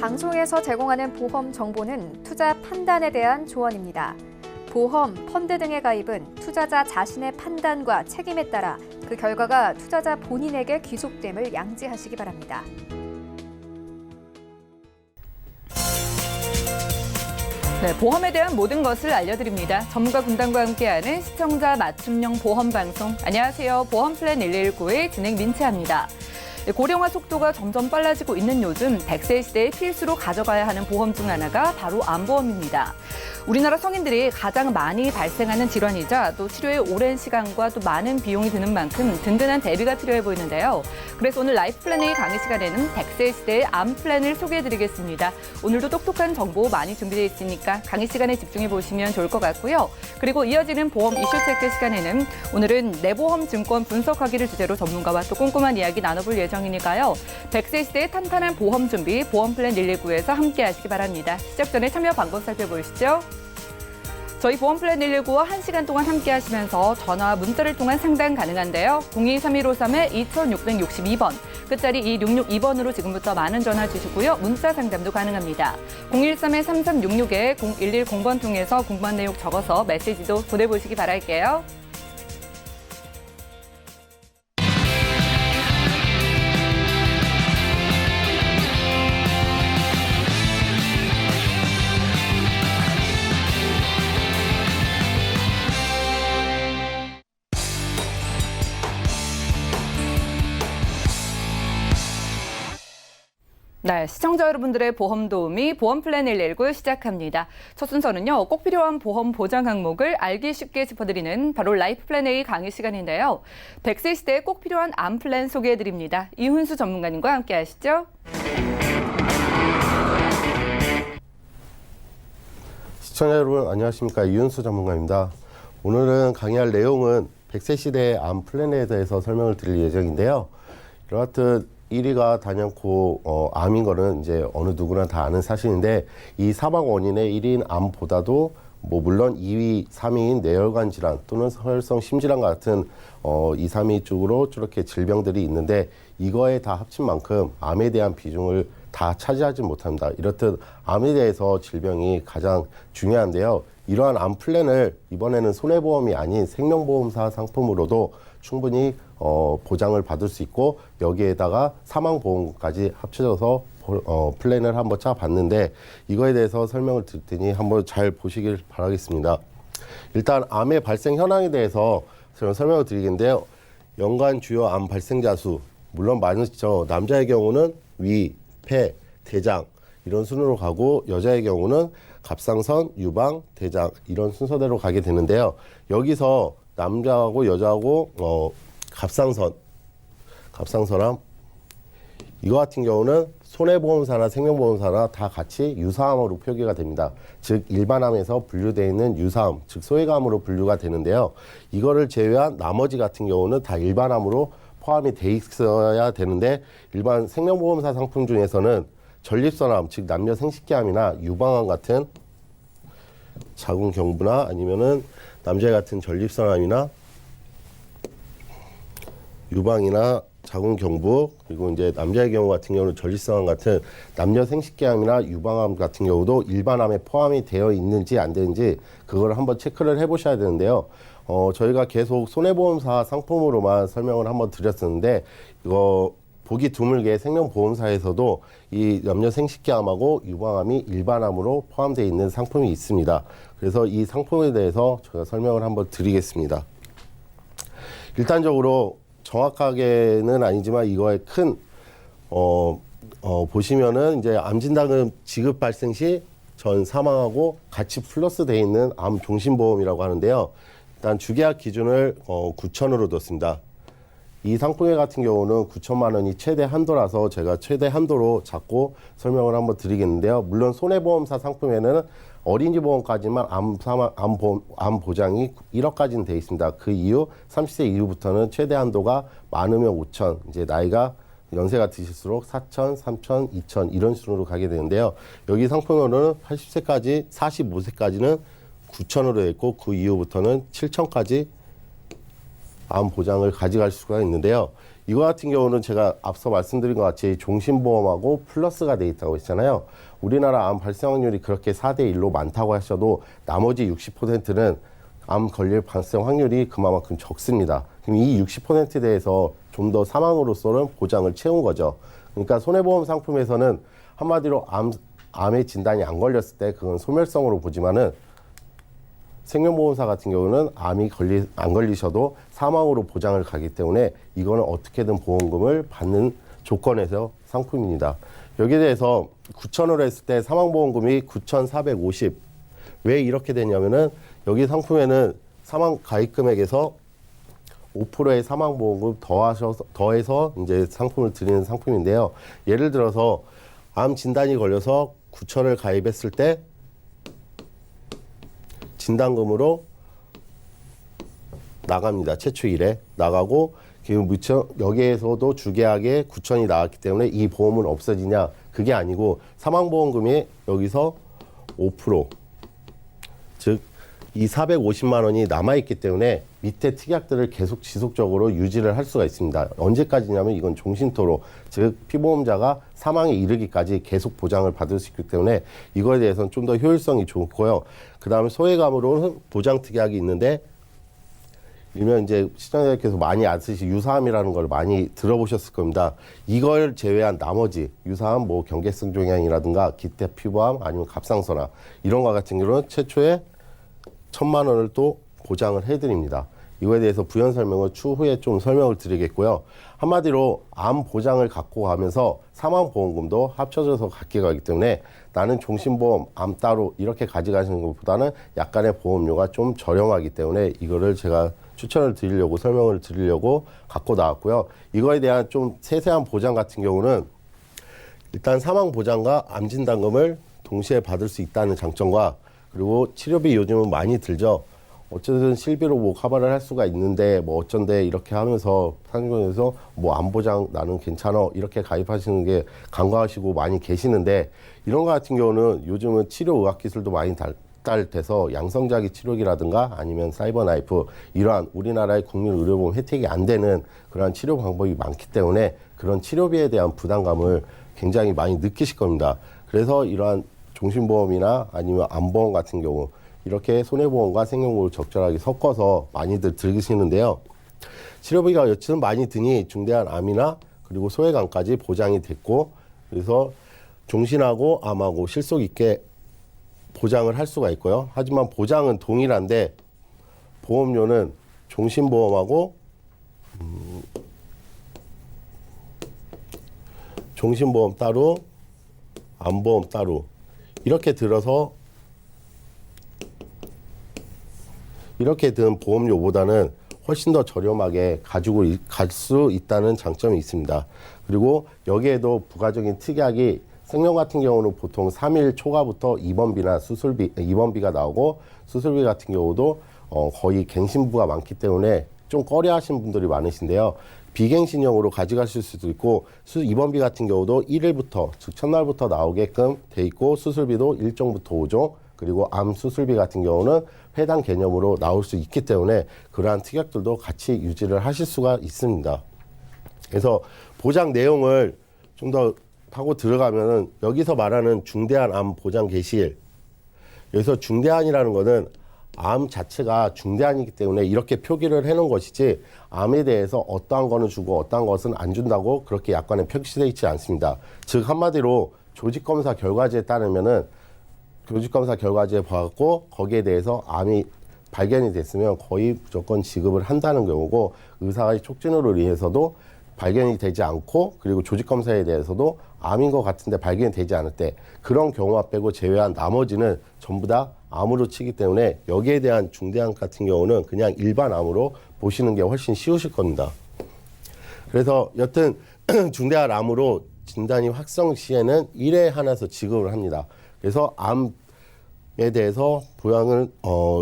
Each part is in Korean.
방송에서 제공하는 보험 정보는 투자 판단에 대한 조언입니다. 보험, 펀드 등의 가입은 투자자 자신의 판단과 책임에 따라 그 결과가 투자자 본인에게 귀속됨을 양지하시기 바랍니다. 네, 보험에 대한 모든 것을 알려드립니다. 전문가 군단과 함께하는 시청자 맞춤형 보험 방송. 안녕하세요. 보험플랜 119의 진행 민채합니다. 고령화 속도가 점점 빨라지고 있는 요즘 100세 시대에 필수로 가져가야 하는 보험 중 하나가 바로 암보험입니다. 우리나라 성인들이 가장 많이 발생하는 질환이자 또 치료에 오랜 시간과 또 많은 비용이 드는 만큼 든든한 대비가 필요해 보이는데요. 그래서 오늘 라이프 플랜 A 강의 시간에는 100세 시대의 암 플랜을 소개해드리겠습니다. 오늘도 똑똑한 정보 많이 준비되어 있으니까 강의 시간에 집중해 보시면 좋을 것 같고요. 그리고 이어지는 보험 이슈 체크 시간에는 오늘은 내보험 증권 분석하기를 주제로 전문가와 또 꼼꼼한 이야기 나눠볼 예정이니까요. 100세 시대의 탄탄한 보험 준비 보험 플랜 119에서 함께 하시기 바랍니다. 시작 전에 참여 방법 살펴보시죠. 저희 보험플랜 119와 1시간 동안 함께 하시면서 전화와 문자를 통한 상담 가능한데요. 023153-2662번, 끝자리 2662번으로 지금부터 많은 전화 주시고요. 문자 상담도 가능합니다. 013-3366-0110번 통해서 궁금한 내용 적어서 메시지도 보내보시기 바랄게요. 네, 시청자 여러분들의 보험 도우미 보험 플랜 119 시작합니다. 첫 순서는요, 꼭 필요한 보험 보장 항목을 알기 쉽게 짚어드리는 바로 라이프 플랜 A 강의 시간인데요. 100세 시대에 꼭 필요한 암 플랜 소개해드립니다. 이훈수 전문가님과 함께 하시죠. 시청자 여러분 안녕하십니까, 이훈수 전문가입니다. 오늘은 강의할 내용은 100세 시대의 암 플랜에 대해서 설명을 드릴 예정인데요. 이렇듯 1위가 단연코 암인 거는 이제 어느 누구나 다 아는 사실인데, 이 사망 원인의 1위인 암보다도 물론 2위, 3위인 뇌혈관 질환 또는 서열성 심질환 같은 2, 3위 쪽으로 저렇게 질병들이 있는데, 이거에 다 합친 만큼 암에 대한 비중을 다 차지하지 못합니다. 이렇듯 암에 대해서 질병이 가장 중요한데요. 이러한 암 플랜을 이번에는 손해보험이 아닌 생명보험사 상품으로도 충분히 보장을 받을 수 있고, 여기에다가 사망보험까지 합쳐져서 플랜을 한번 짜봤는데, 이거에 대해서 설명을 드릴 테니 한번 잘 보시길 바라겠습니다. 일단 암의 발생 현황에 대해서 설명을 드리겠는데요. 연간 주요 암 발생자 수, 물론 많으시죠. 남자의 경우는 위, 폐, 대장 이런 순으로 가고, 여자의 경우는 갑상선, 유방, 대장 이런 순서대로 가게 되는데요. 여기서 남자하고 여자하고 갑상선암 이거 같은 경우는 손해보험사나 생명보험사나 다 같이 유사암으로 표기가 됩니다. 즉 일반암에서 분류되어 있는 유사암, 즉 소외암으로 분류가 되는데요. 이거를 제외한 나머지 같은 경우는 다 일반암으로 포함이 돼 있어야 되는데, 일반 생명보험사 상품 중에서는 전립선암, 즉 남녀 생식기암이나 유방암 같은 자궁경부나 아니면은 남자 같은 전립선암이나 유방이나 자궁경부, 그리고 이제 남자의 경우 같은 경우는 전립선암 같은 남녀 생식기암이나 유방암 같은 경우도 일반암에 포함이 되어 있는지 안 되는지 그걸 한번 체크를 해보셔야 되는데요. 저희가 계속 손해보험사 상품으로만 설명을 한번 드렸었는데, 이거 보기 드물게 생명보험사에서도 이 남녀 생식기암하고 유방암이 일반암으로 포함되어 있는 상품이 있습니다. 그래서 이 상품에 대해서 제가 설명을 한번 드리겠습니다. 일단적으로 정확하게는 아니지만 이거의 큰 보시면은 이제 암진단금 지급 발생 시 전 사망하고 같이 플러스 돼 있는 암 종신보험이라고 하는데요. 일단 주계약 기준을 9천으로 뒀습니다. 이 상품회 같은 경우는 9천만 원이 최대 한도라서 제가 최대 한도로 잡고 설명을 한번 드리겠는데요. 물론 손해보험사 상품에는 어린이 보험까지만 암 보장이 1억까지는 돼 있습니다. 그 이후 30세 이후부터는 최대 한도가 많으면 5천, 이제 나이가 연세가 드실수록 4천, 3천, 2천 이런 순으로 가게 되는데요. 여기 상품으로는 80세까지, 45세까지는 9천으로 돼 있고, 그 이후부터는 7천까지 암 보장을 가져갈 수가 있는데요. 이거 같은 경우는 제가 앞서 말씀드린 것 같이 종신보험하고 플러스가 돼 있다고 했잖아요. 우리나라 암 발생 확률이 그렇게 4대 1로 많다고 하셔도 나머지 60%는 암 걸릴 발생 확률이 그만큼 적습니다. 그럼 이 60%에 대해서 좀 더 사망으로서는 보장을 채운 거죠. 그러니까 손해보험 상품에서는 한마디로 암의 진단이 안 걸렸을 때 그건 소멸성으로 보지만은 생명보험사 같은 경우는 암이 안 걸리셔도 사망으로 보장을 가기 때문에 이거는 어떻게든 보험금을 받는 조건에서 상품입니다. 여기에 대해서 9,000으로 했을 때 사망보험금이 9,450. 왜 이렇게 되냐면은 여기 상품에는 사망 가입금액에서 5%의 사망보험금 더해서 이제 상품을 드리는 상품인데요. 예를 들어서 암 진단이 걸려서 9,000을 가입했을 때 진단금으로 나갑니다. 최초 1회 나가고 여기에서도 주계약에 9,000이 나왔기 때문에 이 보험은 없어지냐? 그게 아니고 사망보험금이 여기서 5%, 즉 이 450만 원이 남아있기 때문에 밑에 특약들을 계속 지속적으로 유지를 할 수가 있습니다. 언제까지냐면 이건 종신토로, 즉 피보험자가 사망에 이르기까지 계속 보장을 받을 수 있기 때문에 이거에 대해서는 좀 더 효율성이 좋고요. 그 다음에 소외감으로는 보장 특약이 있는데 일명 이제 시청자들께서 많이 안 쓰시 유사암이라는 걸 많이 들어보셨을 겁니다. 이걸 제외한 나머지 유사암, 뭐 경계성 종양이라든가 기대 피부암 아니면 갑상선암 이런 거 같은 경우는 최초에 1,000만 원을 또 보장을 해드립니다. 이거에 대해서 부연 설명을 추후에 좀 설명을 드리겠고요. 한마디로 암 보장을 갖고 가면서 사망보험금도 합쳐져서 갖게 가기 때문에 나는 종신보험, 암 따로 이렇게 가져가시는 것보다는 약간의 보험료가 좀 저렴하기 때문에 이거를 제가 추천을 드리려고 설명을 드리려고 갖고 나왔고요. 이거에 대한 좀 세세한 보장 같은 경우는 일단 사망보장과 암진단금을 동시에 받을 수 있다는 장점과 그리고 치료비 요즘은 많이 들죠. 어쨌든 실비로 뭐 커버를 할 수가 있는데 뭐 어쩐데 이렇게 하면서 상권에서 뭐 암보장 나는 괜찮아 이렇게 가입하시는 게 간과하시고 많이 계시는데 이런 거 같은 경우는 요즘은 치료 의학 기술도 많이 발달돼서 양성자기 치료기라든가 아니면 사이버 나이프 이러한 우리나라의 국민 의료보험 혜택이 안 되는 그러한 치료 방법이 많기 때문에 그런 치료비에 대한 부담감을 굉장히 많이 느끼실 겁니다. 그래서 이러한 종신보험이나 아니면 암보험 같은 경우 이렇게 손해보험과 생명보험을 적절하게 섞어서 많이들 들으시는데요. 치료비가 여튼 많이 드니 중대한 암이나 그리고 소외감까지 보장이 됐고 그래서 종신하고 암하고 실속 있게 보장을 할 수가 있고요. 하지만 보장은 동일한데 보험료는 종신보험하고 종신보험 따로 암보험 따로 이렇게 들어서 이렇게 든 보험료보다는 훨씬 더 저렴하게 가지고 갈 수 있다는 장점이 있습니다. 그리고 여기에도 부가적인 특약이 생명 같은 경우는 보통 3일 초과부터 입원비나 입원비가 나오고 수술비 같은 경우도 거의 갱신부가 많기 때문에 좀 꺼려 하시는 분들이 많으신데요. 비갱신형으로 가져가실 수도 있고 입원비 같은 경우도 1일부터 즉 첫날부터 나오게끔 돼 있고 수술비도 1종부터 5종 그리고 암 수술비 같은 경우는 회당 개념으로 나올 수 있기 때문에 그러한 특약들도 같이 유지를 하실 수가 있습니다. 그래서 보장 내용을 좀 더 하고 들어가면은 여기서 말하는 중대한 암 보장 개시일 여기서 중대한이라는 거는 암 자체가 중대한이기 때문에 이렇게 표기를 해놓은 것이지 암에 대해서 어떠한 거는 주고 어떠한 것은 안 준다고 그렇게 약관에 표시되어 있지 않습니다. 즉 한마디로 조직검사 결과지에 따르면은 조직검사 결과지에 봐갖고 거기에 대해서 암이 발견이 됐으면 거의 무조건 지급을 한다는 경우고 의사의 촉진으로 인해서도 발견이 되지 않고 그리고 조직검사에 대해서도 암인 것 같은데 발견이 되지 않을 때 그런 경우만 빼고 제외한 나머지는 전부 다 암으로 치기 때문에 여기에 대한 중대암 같은 경우는 그냥 일반 암으로 보시는 게 훨씬 쉬우실 겁니다. 그래서 여튼 중대한 암으로 진단이 확정 시에는 1회 한해서 지급을 합니다. 그래서 암에 대해서 보양을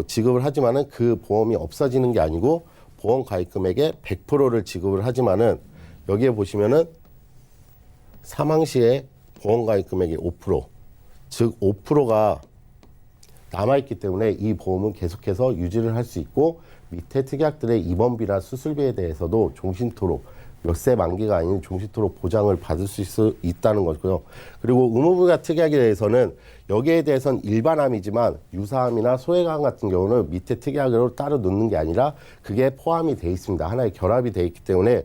지급을 하지만은 그 보험이 없어지는 게 아니고 보험 가입 금액의 100%를 지급을 하지만은 여기에 보시면은 사망 시에 보험 가입 금액의 5%, 즉 5%가 남아있기 때문에 이 보험은 계속해서 유지를 할 수 있고 밑에 특약들의 입원비나 수술비에 대해서도 종신토록 몇 세 만기가 아닌 종식토록 보장을 받을 수 있다는 거고요. 그리고 의무부가 특약에 대해서는 여기에 대해서는 일반암이지만 유사암이나 소액암 같은 경우는 밑에 특약으로 따로 놓는 게 아니라 그게 포함이 돼 있습니다. 하나의 결합이 돼 있기 때문에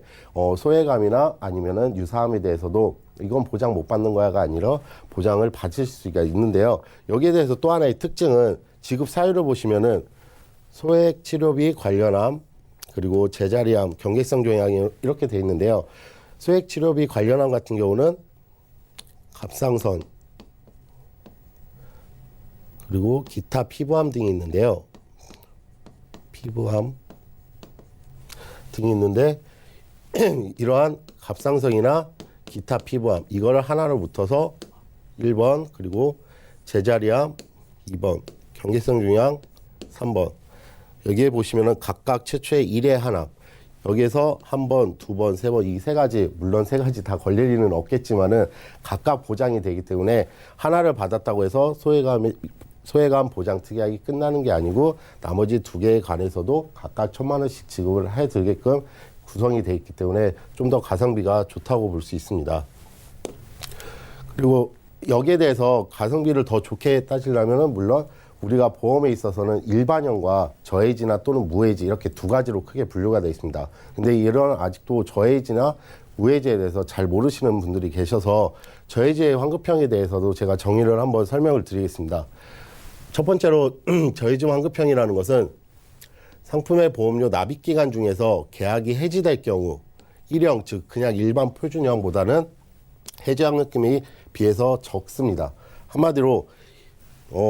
소액암이나 아니면은 유사암에 대해서도 이건 보장 못 받는 거야가 아니라 보장을 받을 수가 있는데요. 여기에 대해서 또 하나의 특징은 지급 사유를 보시면은 소액 치료비 관련암, 그리고 제자리암, 경계성 종양이 이렇게 돼 있는데요. 소액 치료비 관련암 같은 경우는 갑상선, 그리고 기타 피부암 등이 있는데요. 피부암 등이 있는데 이러한 갑상선이나 기타 피부암 이거를 하나로 붙어서 1번, 그리고 제자리암 2번, 경계성 종양 3번. 여기에 보시면은 각각 최초의 1회 한암. 여기에서 한 번, 두 번, 세 번, 이 세 가지, 물론 세 가지 다 걸릴 일은 없겠지만은 각각 보장이 되기 때문에 하나를 받았다고 해서 소외감 보장 특약이 끝나는 게 아니고 나머지 두 개에 관해서도 각각 1,000만 원씩 지급을 해드리게끔 구성이 돼 있기 때문에 좀 더 가성비가 좋다고 볼 수 있습니다. 그리고 여기에 대해서 가성비를 더 좋게 따지려면은 물론 우리가 보험에 있어서는 일반형과 저해지나 또는 무해지 이렇게 두 가지로 크게 분류가 되어 있습니다. 근데 이런 아직도 저해지나 무해지에 대해서 잘 모르시는 분들이 계셔서 저해지의 환급형에 대해서도 제가 정의를 한번 설명을 드리겠습니다. 첫 번째로 저해지 환급형이라는 것은 상품의 보험료 납입기간 중에서 계약이 해지될 경우 1형, 즉 그냥 일반 표준형보다는 해지환급금이 비해서 적습니다. 한마디로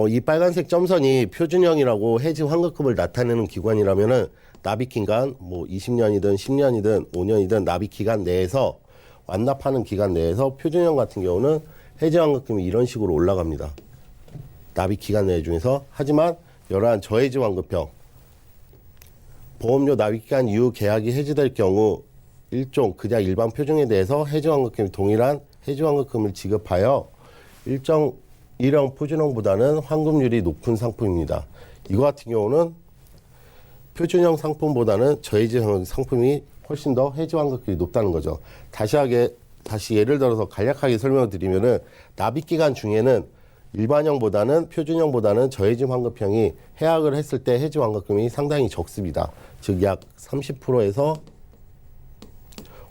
이 빨간색 점선이 표준형이라고 해지 환급금을 나타내는 기관이라면은 납입기간 뭐 20년이든 10년이든 5년이든 납입기간 내에서 완납하는 기간 내에서 표준형 같은 경우는 해지 환급금이 이런 식으로 올라갑니다. 납입기간 내 중에서. 하지만 이러한 저해지 환급형 보험료 납입기간 이후 계약이 해지될 경우 일종 그냥 일반 표준에 대해서 해지 환급금이 동일한 해지 환급금을 지급하여 일형 표준형보다는 환급률이 높은 상품입니다. 이거 같은 경우는 표준형 상품보다는 저해지형 상품이 훨씬 더 해지 환급금이 높다는 거죠. 다시 예를 들어서 간략하게 설명을 드리면은 납입기간 중에는 일반형보다는 표준형보다는 저해지 환급형이 해약을 했을 때 해지 환급금이 상당히 적습니다. 즉 약 30%에서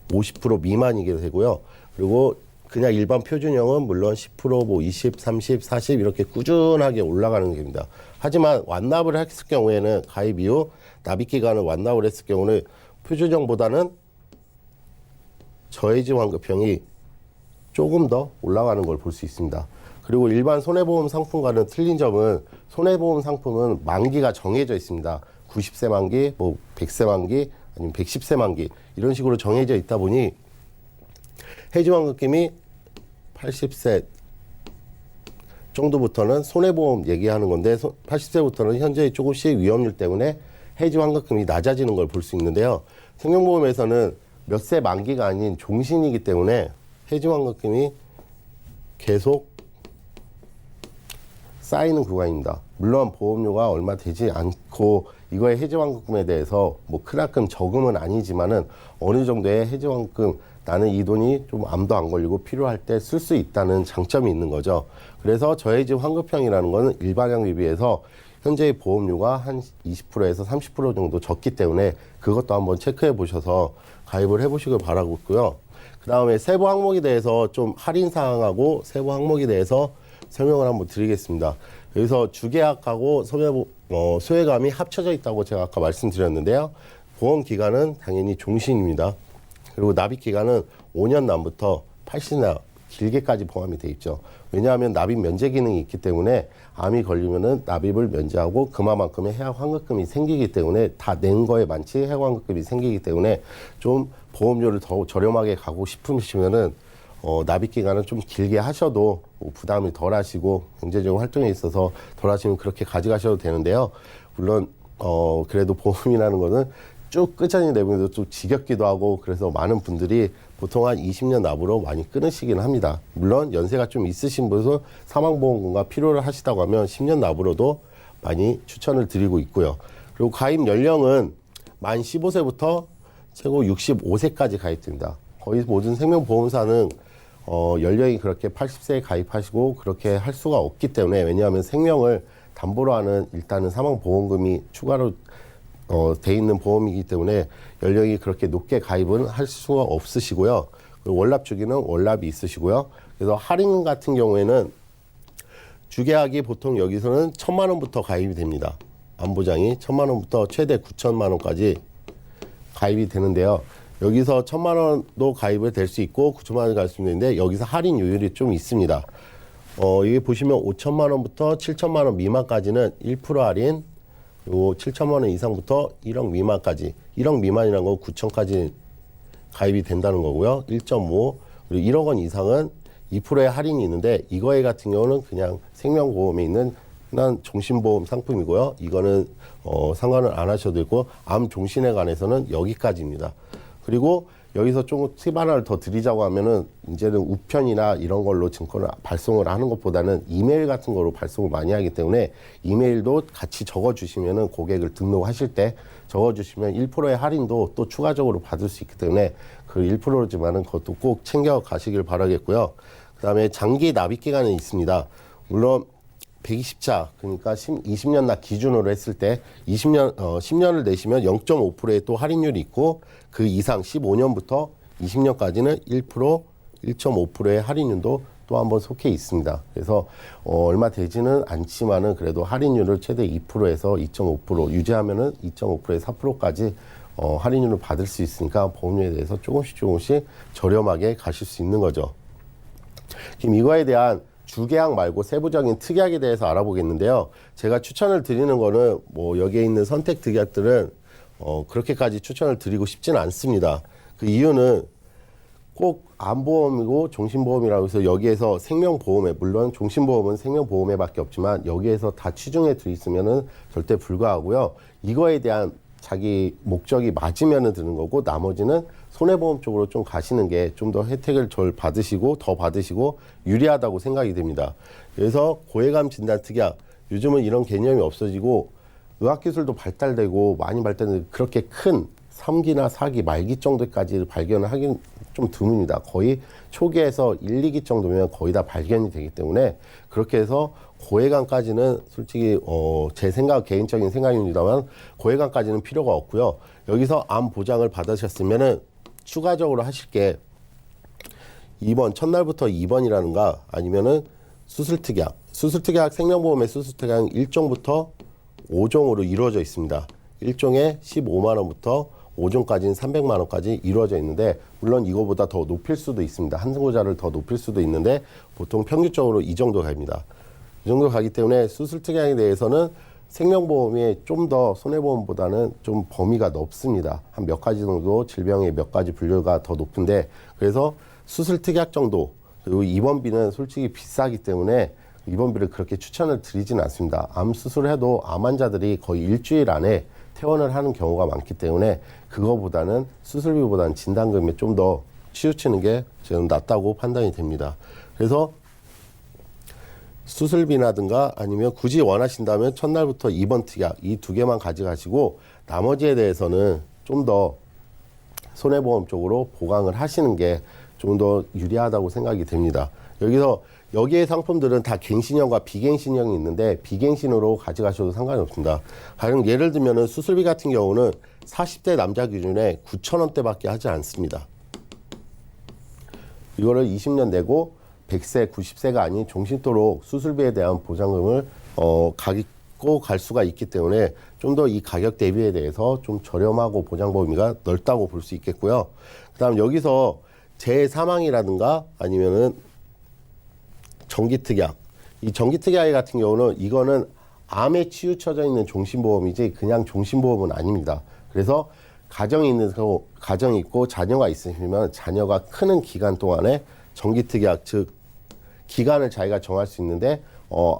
50% 미만이게 되고요. 그리고 그냥 일반 표준형은 물론 10%, 뭐 20, 30, 40 이렇게 꾸준하게 올라가는 겁니다. 하지만 완납을 했을 경우에는 가입 이후 납입기간을 완납을 했을 경우는 표준형보다는 저해지 환급형이 조금 더 올라가는 걸 볼 수 있습니다. 그리고 일반 손해보험 상품과는 틀린 점은 손해보험 상품은 만기가 정해져 있습니다. 90세 만기, 뭐 100세 만기, 아니면 110세 만기 이런 식으로 정해져 있다 보니 해지환급금이 80세 정도부터는 손해보험 얘기하는 건데 80세부터는 현재 조금씩 위험률 때문에 해지환급금이 낮아지는 걸 볼 수 있는데요. 생명보험에서는 몇 세 만기가 아닌 종신이기 때문에 해지환급금이 계속 쌓이는 구간입니다. 물론 보험료가 얼마 되지 않고 이거의 해지환급금에 대해서 뭐 크나큰 저금은 아니지만은 어느 정도의 해지환급금 나는 이 돈이 좀 암도 안 걸리고 필요할 때 쓸 수 있다는 장점이 있는 거죠. 그래서 저해지 환급형이라는 거는 일반형에 비해서 현재의 보험료가 한 20%에서 30% 정도 적기 때문에 그것도 한번 체크해 보셔서 가입을 해 보시길 바라고 있고요. 그 다음에 세부 항목에 대해서 좀 할인 사항하고 세부 항목에 대해서 설명을 한번 드리겠습니다. 여기서 주계약하고 소외감이 합쳐져 있다고 제가 아까 말씀드렸는데요. 보험 기간은 당연히 종신입니다. 그리고 납입 기간은 5년 남부터 80년 길게까지 포함이 돼 있죠. 왜냐하면 납입 면제 기능이 있기 때문에 암이 걸리면은 납입을 면제하고 그만큼의 해약 환급금이 생기기 때문에 다 낸 거에 많지 해약 환급금이 생기기 때문에 좀 보험료를 더 저렴하게 가고 싶으시면은 납입 기간은 좀 길게 하셔도 부담이 덜 하시고 경제적 활동에 있어서 덜 하시면 그렇게 가져가셔도 되는데요. 물론 그래도 보험이라는 거는 쭉 끝까지 내보내도 좀 지겹기도 하고 그래서 많은 분들이 보통 한 20년 납으로 많이 끊으시긴 합니다. 물론 연세가 좀 있으신 분은 사망보험금과 필요를 하시다고 하면 10년 납으로도 많이 추천을 드리고 있고요. 그리고 가입 연령은 만 15세부터 최고 65세까지 가입됩니다. 거의 모든 생명보험사는 연령이 그렇게 80세에 가입하시고 그렇게 할 수가 없기 때문에, 왜냐하면 생명을 담보로 하는 일단은 사망보험금이 추가로 돼 있는 보험이기 때문에 연령이 그렇게 높게 가입은 할 수가 없으시고요. 그리고 월납 주기는 월납이 있으시고요. 그래서 할인 같은 경우에는 주계약이 보통 여기서는 1,000만 원부터 가입이 됩니다. 안보장이 1,000만 원부터 최대 9천만 원까지 가입이 되는데요. 여기서 1,000만 원도 가입을 될 수 있고 9천만 원이 갈 수 있는데, 여기서 할인 요율이 좀 있습니다. 이게 보시면 5천만 원부터 7천만 원 미만까지는 1% 할인, 그리고 7천만 원 이상부터 1억 미만까지, 1억 미만이라는 건 9천까지 가입이 된다는 거고요. 1.5, 그리고 1억 원 이상은 2%의 할인이 있는데, 이거에 같은 경우는 그냥 생명보험에 있는 흔한 종신보험 상품이고요. 이거는 상관을 안 하셔도 되고, 암 종신에 관해서는 여기까지입니다. 그리고 여기서 조금 팁 하나를 더 드리자고 하면은, 이제는 우편이나 이런 걸로 증권을 발송을 하는 것보다는 이메일 같은 거로 발송을 많이 하기 때문에, 이메일도 같이 적어주시면은 고객을 등록하실 때 적어주시면 1%의 할인도 또 추가적으로 받을 수 있기 때문에, 그 1%지만은 그것도 꼭 챙겨 가시길 바라겠고요. 그 다음에 장기 납입 기간은 있습니다. 물론 120차, 그러니까 20년 납 기준으로 했을 때 10년을 내시면 0.5%의 또 할인율이 있고, 그 이상 15년부터 20년까지는 1%, 1.5%의 할인율도 또 한번 속해 있습니다. 그래서 얼마 되지는 않지만은 그래도 할인율을 최대 2%에서 2.5% 유지하면은 2.5%에서 4%까지 할인율을 받을 수 있으니까 보험료에 대해서 조금씩 저렴하게 가실 수 있는 거죠. 그럼 이거에 대한 주계약 말고 세부적인 특약에 대해서 알아보겠는데요. 제가 추천을 드리는 거는 뭐 여기에 있는 선택 특약들은 그렇게까지 추천을 드리고 싶지는 않습니다. 그 이유는 꼭 암보험이고 종신보험이라고 해서 여기에서 생명보험에, 물론 종신보험은 생명보험에 밖에 없지만 여기에서 다 취중에 들어있으면은 절대 불가하고요. 이거에 대한 자기 목적이 맞으면은 드는 거고, 나머지는 손해보험 쪽으로 좀 가시는 게 좀 더 혜택을 더 받으시고 유리하다고 생각이 됩니다. 그래서 고해감 진단 특약, 요즘은 이런 개념이 없어지고 의학기술도 발달되고 많이 발달되는데, 그렇게 큰 3기나 4기 말기 정도까지 발견을 하긴 좀 드뭅니다. 거의 초기에서 1, 2기 정도면 거의 다 발견이 되기 때문에, 그렇게 해서 고해감까지는 솔직히 제 개인적인 생각입니다만 고해감까지는 필요가 없고요. 여기서 암 보장을 받으셨으면은 추가적으로 하실 게 2번, 첫날부터 2번이라는가 아니면은 수술특약. 수술특약, 생명보험의 수술특약은 1종부터 5종으로 이루어져 있습니다. 1종에 15만 원부터 5종까지는 300만 원까지 이루어져 있는데, 물론 이거보다 더 높일 수도 있습니다. 한 고자를 더 높일 수도 있는데 보통 평균적으로 이 정도 갑니다. 이 정도 가기 때문에 수술특약에 대해서는 생명보험이 좀 더 손해보험보다는 좀 범위가 넓습니다. 한 몇 가지 정도 질병의 몇 가지 분류가 더 높은데, 그래서 수술특약 정도, 그리고 입원비는 솔직히 비싸기 때문에 입원비를 그렇게 추천을 드리지는 않습니다. 암 수술해도 암 환자들이 거의 일주일 안에 퇴원을 하는 경우가 많기 때문에, 그거보다는 수술비보다는 진단금에 좀 더 치우치는 게 저는 낫다고 판단이 됩니다. 그래서 수술비라든가 아니면 굳이 원하신다면 첫날부터 2번 특약, 이 두 개만 가져가시고 나머지에 대해서는 좀 더 손해보험 쪽으로 보강을 하시는 게 좀 더 유리하다고 생각이 됩니다. 여기에 상품들은 다 갱신형과 비갱신형이 있는데, 비갱신으로 가져가셔도 상관이 없습니다. 가령 예를 들면은 수술비 같은 경우는 40대 남자 기준에 9,000원대밖에 하지 않습니다. 이거를 20년 내고 100세, 90세가 아닌 종신토록 수술비에 대한 보장금을 가지고 갈 수가 있기 때문에 좀 더 이 가격 대비에 대해서 좀 저렴하고 보장 범위가 넓다고 볼 수 있겠고요. 그다음 여기서 재사망이라든가 아니면은 정기특약. 이 정기특약 같은 경우는 이거는 암에 치우쳐져 있는 종신보험이지 그냥 종신보험은 아닙니다. 그래서 가정이 있고 자녀가 있으시면 자녀가 크는 기간 동안에 정기특약, 즉 기간을 자기가 정할 수 있는데,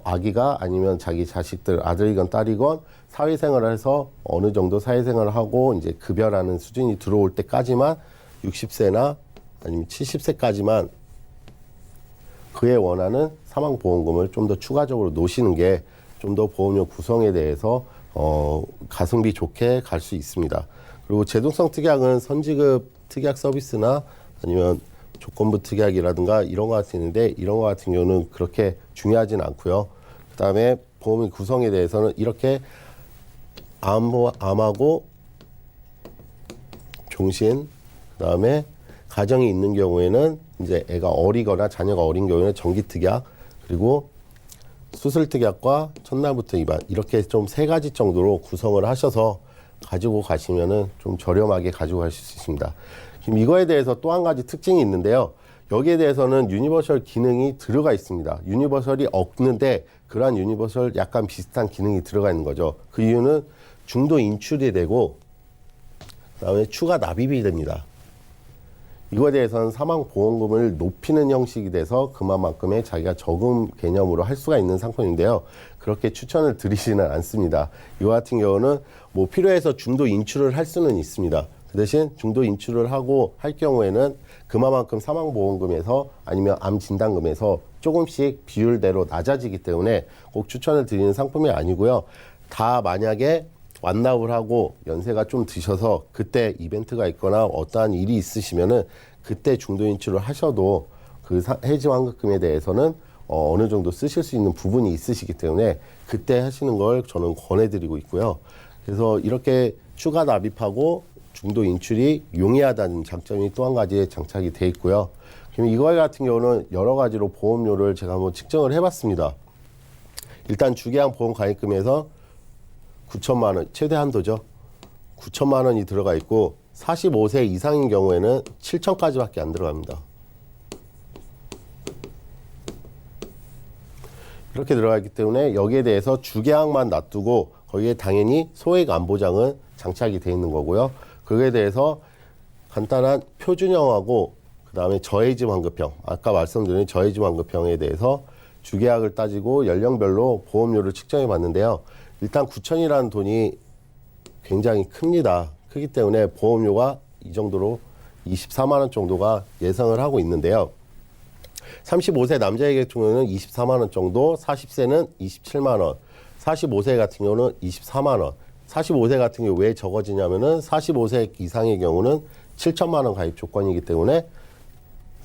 아기가 아니면 자기 자식들, 아들이건 딸이건 사회생활을 해서 어느 정도 사회생활을 하고 이제 급여라는 수준이 들어올 때까지만 60세나 아니면 70세까지만 그에 원하는 사망보험금을 좀 더 추가적으로 놓으시는 게 좀 더 보험료 구성에 대해서 가성비 좋게 갈 수 있습니다. 그리고 제동성 특약은 선지급 특약 서비스나 아니면 조건부 특약이라든가 이런 거 같은 있는데 이런 거 같은 경우는 그렇게 중요하진 않고요. 그다음에 보험의 구성에 대해서는 이렇게 암하고 종신, 그다음에 가정이 있는 경우에는 이제 애가 어리거나 자녀가 어린 경우에는 정기 특약, 그리고 수술 특약과 첫날부터 입안 이렇게 좀 3가지 정도로 구성을 하셔서 가지고 가시면은 좀 저렴하게 가지고 가실 수 있습니다. 지금 이거에 대해서 또 한 가지 특징이 있는데요. 여기에 대해서는 유니버설 기능이 들어가 있습니다. 유니버설이 없는데 그러한 유니버설 약간 비슷한 기능이 들어가 있는 거죠. 그 이유는 중도 인출이 되고 그다음에 추가 납입이 됩니다. 이거에 대해서는 사망보험금을 높이는 형식이 돼서 그만큼의 자기가 저금 개념으로 할 수가 있는 상품인데요. 그렇게 추천을 드리지는 않습니다. 이와 같은 경우는 뭐 필요해서 중도 인출을 할 수는 있습니다. 그 대신 중도 인출을 하고 할 경우에는 그만큼 사망보험금에서 아니면 암진단금에서 조금씩 비율대로 낮아지기 때문에 꼭 추천을 드리는 상품이 아니고요. 다 만약에 완납을 하고 연세가 좀 드셔서 그때 이벤트가 있거나 어떠한 일이 있으시면은 그때 중도 인출을 하셔도 그 해지 환급금에 대해서는 어느 정도 쓰실 수 있는 부분이 있으시기 때문에 그때 하시는 걸 저는 권해드리고 있고요. 그래서 이렇게 추가 납입하고 중도 인출이 용이하다는 장점이 또 한 가지 장착이 돼 있고요. 그럼 이거 같은 경우는 여러 가지로 보험료를 제가 한번 측정을 해봤습니다. 일단 주계약 보험 가입금에서 9천만 원, 최대 한도죠. 9천만 원이 들어가 있고 45세 이상인 경우에는 7천까지밖에 안 들어갑니다. 이렇게 들어가 있기 때문에 여기에 대해서 주계약만 놔두고 거기에 당연히 소액 안보장은 장착이 돼 있는 거고요. 그거에 대해서 간단한 표준형하고 그 다음에 저해지 환급형, 아까 말씀드린 저해지 환급형에 대해서 주계약을 따지고 연령별로 보험료를 측정해 봤는데요. 일단 9천이라는 돈이 굉장히 큽니다. 크기 때문에 보험료가 이 정도로 24만 원 정도가 예상을 하고 있는데요. 35세 남자의 경우는 24만 원 정도, 40세는 27만 원, 45세 같은 경우는 24만 원. 45세 같은 경우 왜 적어지냐면은 45세 이상의 경우는 7천만 원 가입 조건이기 때문에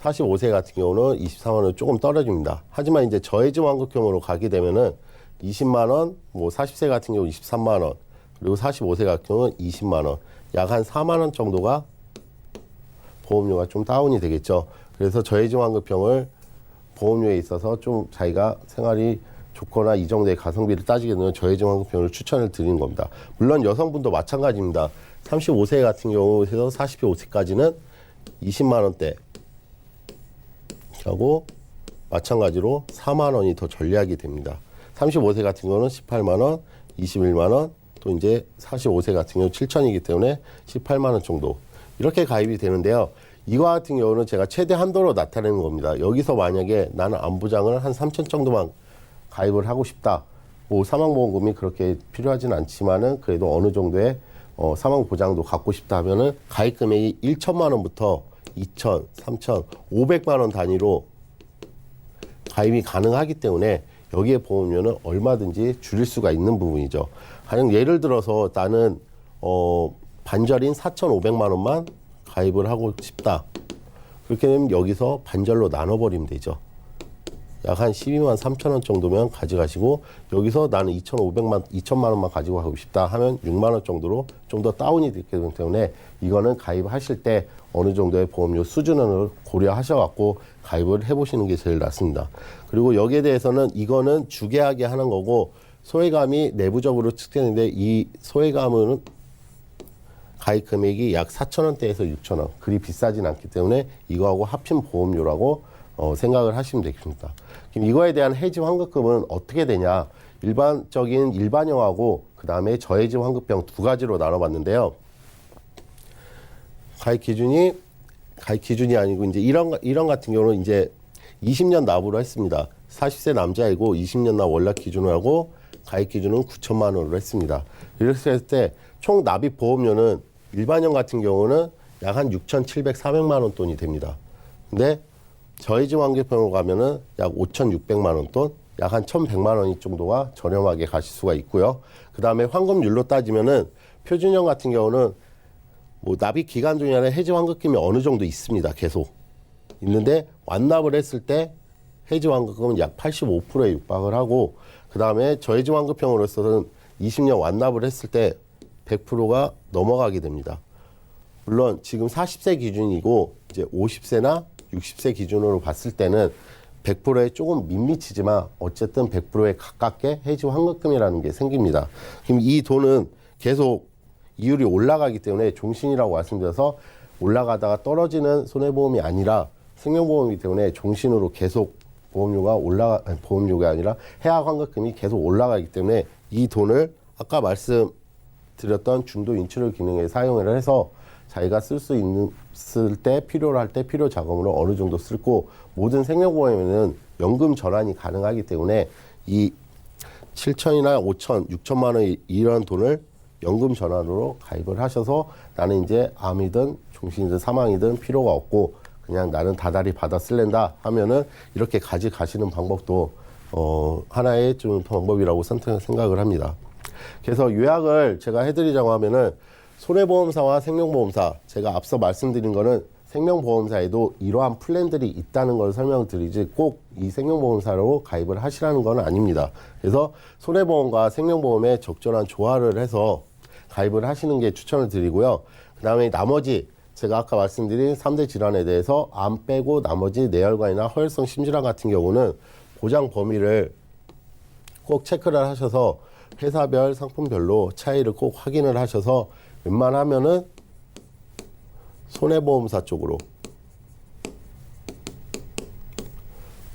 45세 같은 경우는 24만 원 조금 떨어집니다. 하지만 이제 저해지 환급형으로 가게 되면은 20만 원, 뭐 40세 같은 경우 23만 원, 그리고 45세 같은 경우는 20만 원, 약 한 4만 원 정도가 보험료가 좀 다운이 되겠죠. 그래서 저해지 환급형을 보험료에 있어서 좀 자기가 생활이 좋거나 이 정도의 가성비를 따지게 되면 저해지 환급형을 추천을 드리는 겁니다. 물론 여성분도 마찬가지입니다. 35세 같은 경우에서 45세까지는 20만 원대 하고 마찬가지로 4만 원이 더 전략이 됩니다. 35세 같은 경우는 18만 원, 21만 원, 또 이제 45세 같은 경우 7천이기 때문에 18만 원 정도 이렇게 가입이 되는데요. 이와 같은 경우는 제가 최대 한도로 나타내는 겁니다. 여기서 만약에 나는 안보장을 한 3천 정도만 가입을 하고 싶다. 뭐 사망보험금이 그렇게 필요하진 않지만은 그래도 어느 정도의 사망보장도 갖고 싶다 하면은 가입 금액이 1천만 원부터 2천, 3천, 500만 원 단위로 가입이 가능하기 때문에 여기에 보험료는 얼마든지 줄일 수가 있는 부분이죠. 가령 예를 들어서 나는 반절인 4,500만 원만 가입을 하고 싶다. 그렇게 되면 여기서 반절로 나눠버리면 되죠. 약 한 12만 3천 원 정도면 가져가시고 여기서 나는 2천만 원만 가지고 가고 싶다 하면 6만 원 정도로 좀 더 다운이 되기 때문에 이거는 가입하실 때 어느 정도의 보험료 수준을 고려하셔갖고 가입을 해보시는 게 제일 낫습니다. 그리고 여기에 대해서는 이거는 주계약에 하는 거고 소액암이 내부적으로 측정인데 이 소액암은 가입 금액이 약 4천 원대에서 6천 원 그리 비싸진 않기 때문에 이거하고 합친 보험료라고 생각을 하시면 되겠습니다. 그럼 이거에 대한 해지 환급금은 어떻게 되냐? 일반적인 일반형하고 그 다음에 저해지 환급형 두 가지로 나눠봤는데요. 가입 기준이 아니고 이제 이런 같은 경우는 이제 20년 납으로 했습니다. 40세 남자이고 20년 납 월납 기준으로 하고 가입 기준은 9천만 원으로 했습니다. 이렇게 했을 때 총 납입 보험료는 일반형 같은 경우는 약 한 6,700, 400만 원 돈이 됩니다. 근데 저해지 환급형으로 가면은 약 5,600만 원 돈, 약 한 1,100만 원이 정도가 저렴하게 가실 수가 있고요. 그 다음에 환급률로 따지면은 표준형 같은 경우는 뭐 납입 기간 중에는 해지 환급금이 어느 정도 있습니다. 계속 있는데 완납을 했을 때 해지 환급금은 약 85%에 육박을 하고 그 다음에 저해지 환급형으로서는 20년 완납을 했을 때 100%가 넘어가게 됩니다. 물론 지금 40세 기준이고 이제 50세나 60세 기준으로 봤을 때는 100%에 조금 밋밋이지만 어쨌든 100%에 가깝게 해지 환급금이라는 게 생깁니다. 그럼 이 돈은 계속 이율이 올라가기 때문에 종신이라고 말씀드려서 올라가다가 떨어지는 손해보험이 아니라 생명보험이기 때문에 종신으로 계속 보험료가 아니라 해약 환급금이 계속 올라가기 때문에 이 돈을 아까 말씀드렸던 중도 인출을 기능에 사용을 해서 자기가 쓸 수 있을 때 필요로 할 때 필요 자금으로 어느 정도 쓰고 모든 생명보험에는 연금 전환이 가능하기 때문에 이 7천이나 5천, 6천만 원 이런 돈을 연금 전환으로 가입을 하셔서 나는 이제 암이든 종신이든 사망이든 필요가 없고 그냥 나는 다달이 받아 쓸랜다 하면은 이렇게 가져가시는 방법도 하나의 좀 방법이라고 생각을 합니다. 그래서 요약을 제가 해드리자고 하면은 손해보험사와 생명보험사, 제가 앞서 말씀드린 거는 생명보험사에도 이러한 플랜들이 있다는 걸 설명드리지 꼭 이 생명보험사로 가입을 하시라는 건 아닙니다. 그래서 손해보험과 생명보험에 적절한 조화를 해서 가입을 하시는 게 추천을 드리고요. 그 다음에 나머지 제가 아까 말씀드린 3대 질환에 대해서 암 빼고 나머지 뇌혈관이나 허혈성 심질환 같은 경우는 보장 범위를 꼭 체크를 하셔서 회사별, 상품별로 차이를 꼭 확인을 하셔서 웬만하면은 손해보험사 쪽으로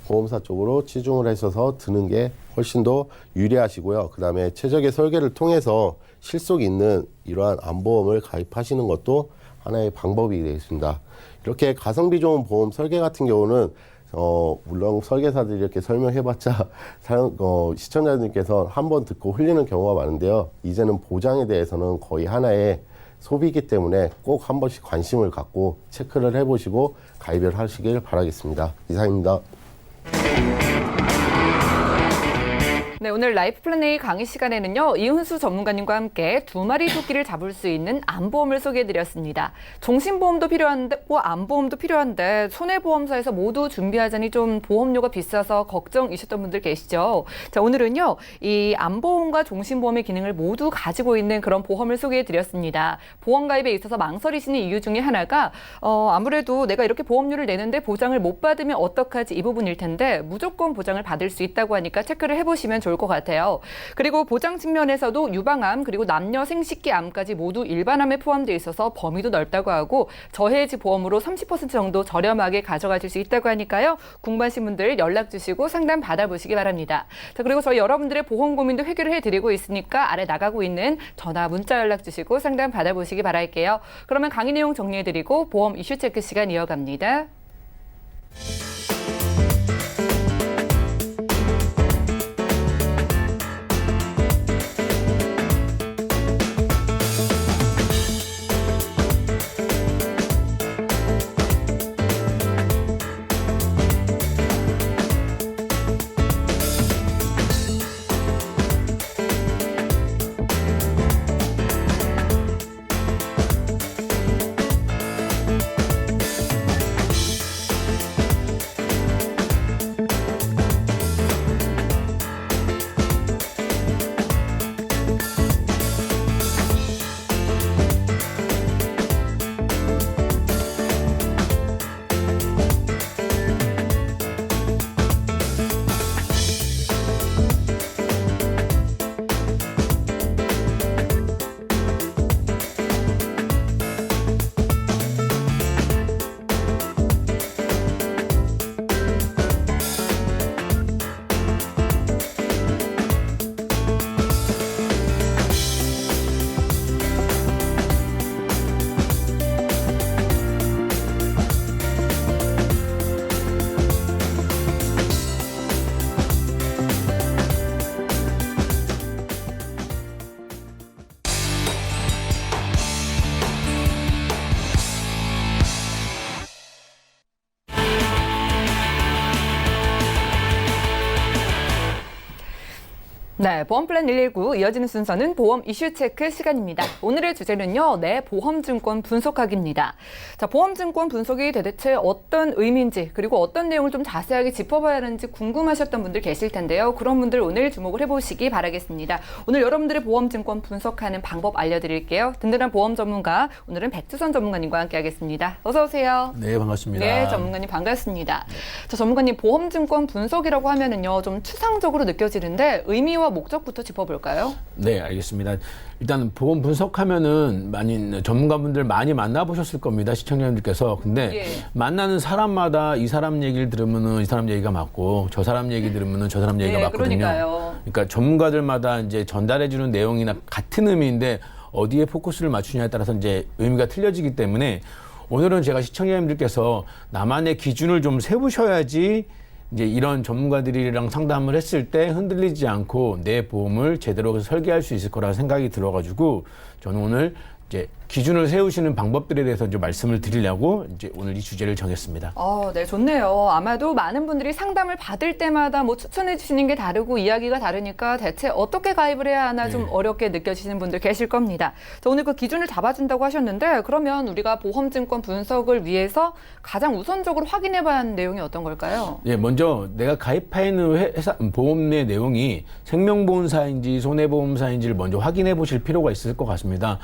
보험사 쪽으로 치중을 하셔서 드는 게 훨씬 더 유리하시고요. 그 다음에 최적의 설계를 통해서 실속 있는 이러한 암보험을 가입하시는 것도 하나의 방법이 되겠습니다. 이렇게 가성비 좋은 보험 설계 같은 경우는 물론 설계사들이 이렇게 설명해봤자 시청자님께서 한번 듣고 흘리는 경우가 많은데요. 이제는 보장에 대해서는 거의 하나의 소비이기 때문에 꼭 한 번씩 관심을 갖고 체크를 해보시고 가입을 하시길 바라겠습니다. 이상입니다. 네, 오늘 라이프 플랜 A 강의 시간에는요, 이은수 전문가님과 함께 두 마리 토끼를 잡을 수 있는 암보험을 소개해드렸습니다. 종신보험도 필요한데, 암보험도 필요한데, 손해보험사에서 모두 준비하자니 좀 보험료가 비싸서 걱정이셨던 분들 계시죠? 자, 오늘은요, 이 암보험과 종신보험의 기능을 모두 가지고 있는 그런 보험을 소개해드렸습니다. 보험 가입에 있어서 망설이시는 이유 중에 하나가, 아무래도 내가 이렇게 보험료를 내는데 보장을 못 받으면 어떡하지 이 부분일 텐데, 무조건 보장을 받을 수 있다고 하니까 체크를 해보시면 좋을 것 같아요. 그리고 보장 측면에서도 유방암 그리고 남녀 생식기암까지 모두 일반암에 포함되어 있어서 범위도 넓다고 하고 저해지 보험으로 30% 정도 저렴하게 가져가실 수 있다고 하니까요. 궁금하신 분들 연락 주시고 상담 받아보시기 바랍니다. 자, 그리고 저희 여러분들의 보험 고민도 해결을 해드리고 있으니까 아래 나가고 있는 전화 문자 연락 주시고 상담 받아보시기 바랄게요. 그러면 강의 내용 정리해드리고 보험 이슈 체크 시간 이어갑니다. 네, 보험플랜 119 이어지는 순서는 보험 이슈 체크 시간입니다. 오늘의 주제는요, 내 보험증권 분석하기입니다. 자, 보험증권 분석이 대체 어떤 의미인지 그리고 어떤 내용을 좀 자세하게 짚어봐야 하는지 궁금하셨던 분들 계실 텐데요. 그런 분들 오늘 주목을 해보시기 바라겠습니다. 오늘 여러분들의 보험증권 분석하는 방법 알려드릴게요. 든든한 보험 전문가, 오늘은 백두선 전문가님과 함께하겠습니다. 어서 오세요. 네, 반갑습니다. 네, 전문가님 반갑습니다. 자, 전문가님 보험증권 분석이라고 하면은요, 좀 추상적으로 느껴지는데 의미와 목적부터 짚어볼까요? 네, 알겠습니다. 일단 보험 분석하면은 많이 전문가분들 많이 만나보셨을 겁니다. 시청자님들께서. 근데 예. 만나는 사람마다 이 사람 얘기를 들으면은 이 사람 얘기가 맞고 저 사람 얘기 들으면은 저 사람 얘기가 네, 맞거든요. 그러니까요. 그러니까 전문가들마다 이제 전달해주는 내용이나 같은 의미인데 어디에 포커스를 맞추냐에 따라서 이제 의미가 틀려지기 때문에 오늘은 제가 시청자님들께서 나만의 기준을 좀 세우셔야지 이제 이런 전문가들이랑 상담을 했을 때 흔들리지 않고 내 보험을 제대로 설계할 수 있을 거라 생각이 들어가지고 저는 오늘 이제 기준을 세우시는 방법들에 대해서 좀 말씀을 드리려고 이제 오늘 이 주제를 정했습니다. 네, 좋네요. 아마도 많은 분들이 상담을 받을 때마다 뭐 추천해 주시는 게 다르고 이야기가 다르니까 대체 어떻게 가입을 해야 하나 좀 어렵게 느껴지시는 분들 계실 겁니다. 자, 오늘 그 기준을 잡아준다고 하셨는데 그러면 우리가 보험증권 분석을 위해서 가장 우선적으로 확인해 봐야 하는 내용이 어떤 걸까요? 예, 먼저 내가 가입해 있는 회사 보험의 내용이 생명보험사인지 손해보험사인지를 먼저 확인해 보실 필요가 있을 것 같습니다.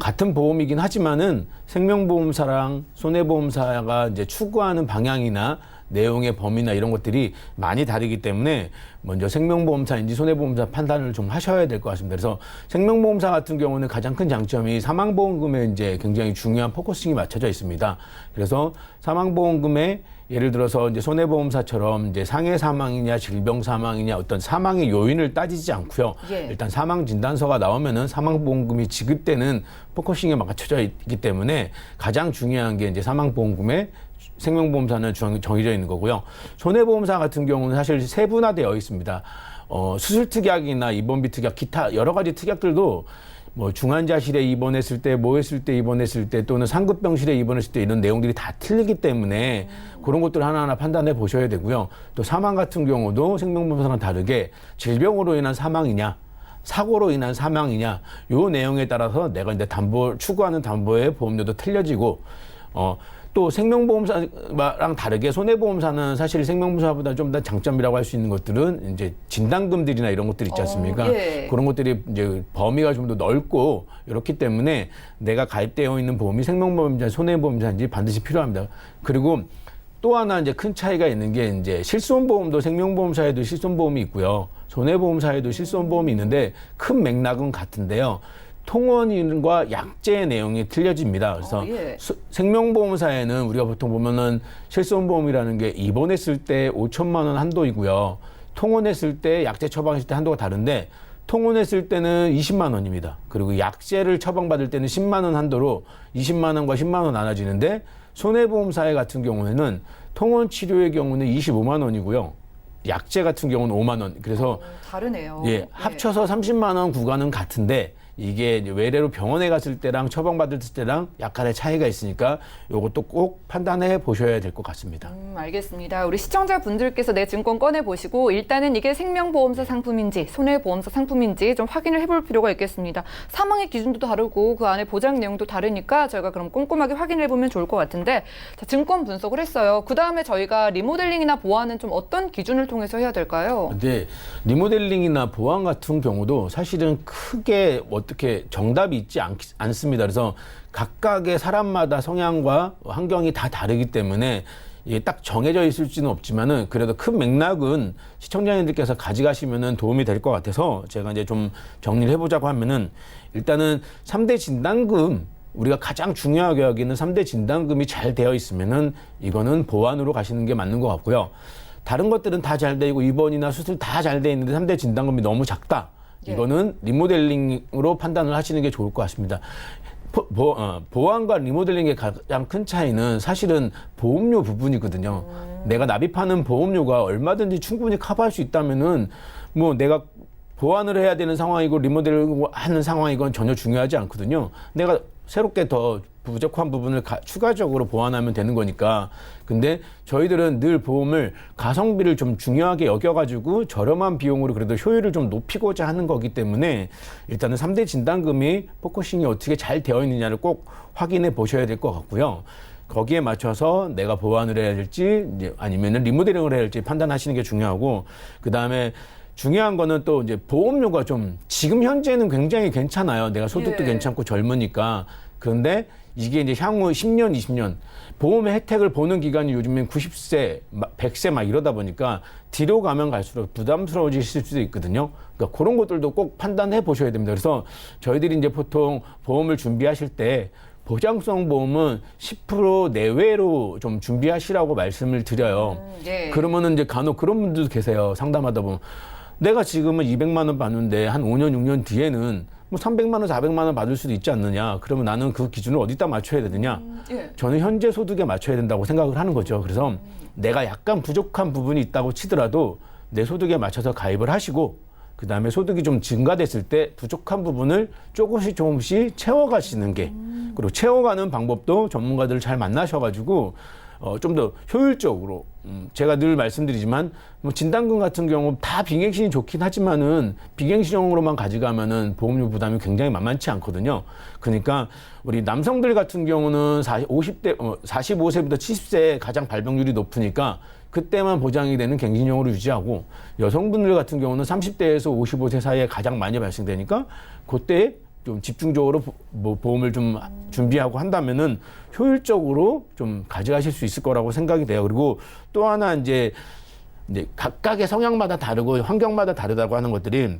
같은 보험이긴 하지만은 생명보험사랑 손해보험사가 이제 추구하는 방향이나 내용의 범위나 이런 것들이 많이 다르기 때문에 먼저 생명보험사인지 손해보험사 판단을 좀 하셔야 될 것 같습니다. 그래서 생명보험사 같은 경우는 가장 큰 장점이 사망보험금에 이제 굉장히 중요한 포커싱이 맞춰져 있습니다. 그래서 사망보험금에 예를 들어서 이제 손해보험사처럼 이제 상해 사망이냐 질병 사망이냐 어떤 사망의 요인을 따지지 않고요. 예. 일단 사망 진단서가 나오면은 사망보험금이 지급되는 포커싱에 맞춰져 있기 때문에 가장 중요한 게 이제 사망보험금에 생명보험사는 정해져 있는 거고요. 손해보험사 같은 경우는 사실 세분화되어 있습니다. 수술특약이나 입원비 특약, 기타 여러 가지 특약들도 뭐 중환자실에 입원했을 때, 뭐 했을 때 입원했을 때 또는 상급병실에 입원했을 때 이런 내용들이 다 틀리기 때문에 그런 것들 하나하나 판단해 보셔야 되고요. 또 사망 같은 경우도 생명보험사랑 다르게 질병으로 인한 사망이냐 사고로 인한 사망이냐 요 내용에 따라서 내가 이제 추구하는 담보의 보험료도 틀려지고 또 생명보험사랑 다르게 손해보험사는 사실 생명보험사보다 좀 더 장점이라고 할 수 있는 것들은 이제 진단금들이나 이런 것들 있지 않습니까? 예. 그런 것들이 이제 범위가 좀 더 넓고 이렇기 때문에 내가 가입되어 있는 보험이 생명보험인지 손해보험인지 반드시 필요합니다. 그리고 또 하나 이제 큰 차이가 있는 게 이제 실손보험도 생명보험사에도 실손보험이 있고요. 손해보험사에도 실손보험이 있는데 큰 맥락은 같은데요. 통원인과 약제 내용이 틀려집니다. 그래서 예. 생명보험사에는 우리가 보통 보면은 실손보험이라는 게 입원했을 때 5천만 원 한도이고요. 통원했을 때 약제 처방했을 때 한도가 다른데 통원했을 때는 20만 원입니다. 그리고 약제를 처방받을 때는 10만 원 한도로 20만 원과 10만 원 나눠지는데 손해보험사회 같은 경우에는 통원 치료의 경우는 25만 원이고요. 약제 같은 경우는 5만 원. 그래서 다르네요. 예, 합쳐서 30만 원 구간은 같은데 이게 이제 외래로 병원에 갔을 때랑 처방받을 때랑 약간의 차이가 있으니까 이것도 꼭 판단해 보셔야 될 것 같습니다. 알겠습니다. 우리 시청자분들께서 내 증권 꺼내보시고 일단은 이게 생명보험사 상품인지 손해보험사 상품인지 좀 확인을 해볼 필요가 있겠습니다. 사망의 기준도 다르고 그 안에 보장 내용도 다르니까 저희가 그럼 꼼꼼하게 확인을 해보면 좋을 것 같은데 자, 증권 분석을 했어요. 그 다음에 저희가 리모델링이나 보완은 좀 어떤 기준을 통해서 해야 될까요? 근데 리모델링이나 보완 같은 경우도 사실은 크게 어떻게 정답이 있지 않습니다. 그래서 각각의 사람마다 성향과 환경이 다 다르기 때문에 이게 딱 정해져 있을지는 없지만은 그래도 큰 맥락은 시청자님들께서 가져가시면은 도움이 될 것 같아서 제가 이제 좀 정리를 해보자고 하면은 일단은 3대 진단금 우리가 가장 중요하게 여기는 3대 진단금이 잘 되어 있으면은 이거는 보완으로 가시는 게 맞는 것 같고요. 다른 것들은 다 잘 되고 입원이나 수술 다 잘 돼 있는데 3대 진단금이 너무 작다. 이거는 리모델링으로 판단을 하시는 게 좋을 것 같습니다. 보완과 리모델링의 가장 큰 차이는 사실은 보험료 부분이거든요. 내가 납입하는 보험료가 얼마든지 충분히 커버할 수 있다면은 뭐 내가 보완을 해야 되는 상황이고 리모델링을 하는 상황이건 전혀 중요하지 않거든요. 내가 새롭게 더 부족한 부분을 추가적으로 보완하면 되는 거니까. 근데 저희들은 늘 보험을 가성비를 좀 중요하게 여겨가지고 저렴한 비용으로 그래도 효율을 좀 높이고자 하는 거기 때문에 일단은 3대 진단금이 포커싱이 어떻게 잘 되어 있느냐를 꼭 확인해 보셔야 될 것 같고요. 거기에 맞춰서 내가 보완을 해야 될지 아니면 리모델링을 해야 할지 판단하시는 게 중요하고, 그다음에 중요한 거는 또 이제 보험료가 좀 지금 현재는 굉장히 괜찮아요. 내가 소득도 괜찮고 젊으니까. 그런데 이게 이제 향후 10년, 20년 보험의 혜택을 보는 기간이 요즘엔 90세, 100세 막 이러다 보니까 뒤로 가면 갈수록 부담스러워지실 수도 있거든요. 그러니까 그런 것들도 꼭 판단해 보셔야 됩니다. 그래서 저희들이 이제 보통 보험을 준비하실 때 보장성 보험은 10% 내외로 좀 준비하시라고 말씀을 드려요. 그러면은 이제 간혹 그런 분들도 계세요. 상담하다 보면 내가 지금은 200만 원 받는데 한 5년, 6년 뒤에는 뭐 300만 원, 400만 원 받을 수도 있지 않느냐. 그러면 나는 그 기준을 어디다 맞춰야 되느냐. 저는 현재 소득에 맞춰야 된다고 생각을 하는 거죠. 그래서 내가 약간 부족한 부분이 있다고 치더라도 내 소득에 맞춰서 가입을 하시고, 그다음에 소득이 좀 증가됐을 때 부족한 부분을 조금씩 채워가시는 게, 그리고 채워가는 방법도 전문가들을 잘 만나셔가지고 좀 더 효율적으로, 제가 늘 말씀드리지만 뭐 진단금 같은 경우 다 빅액신이 좋긴 하지만은 빅액신형으로만 가져가면은 보험료 부담이 굉장히 만만치 않거든요. 그러니까 우리 남성들 같은 경우는 45세부터 70세에 가장 발병률이 높으니까 그때만 보장이 되는 갱신형으로 유지하고, 여성분들 같은 경우는 30대에서 55세 사이에 가장 많이 발생되니까 그때 좀 집중적으로 보험을 좀 준비하고 한다면은 효율적으로 좀 가져가실 수 있을 거라고 생각이 돼요. 그리고 또 하나 이제 각각의 성향마다 다르고 환경마다 다르다고 하는 것들이,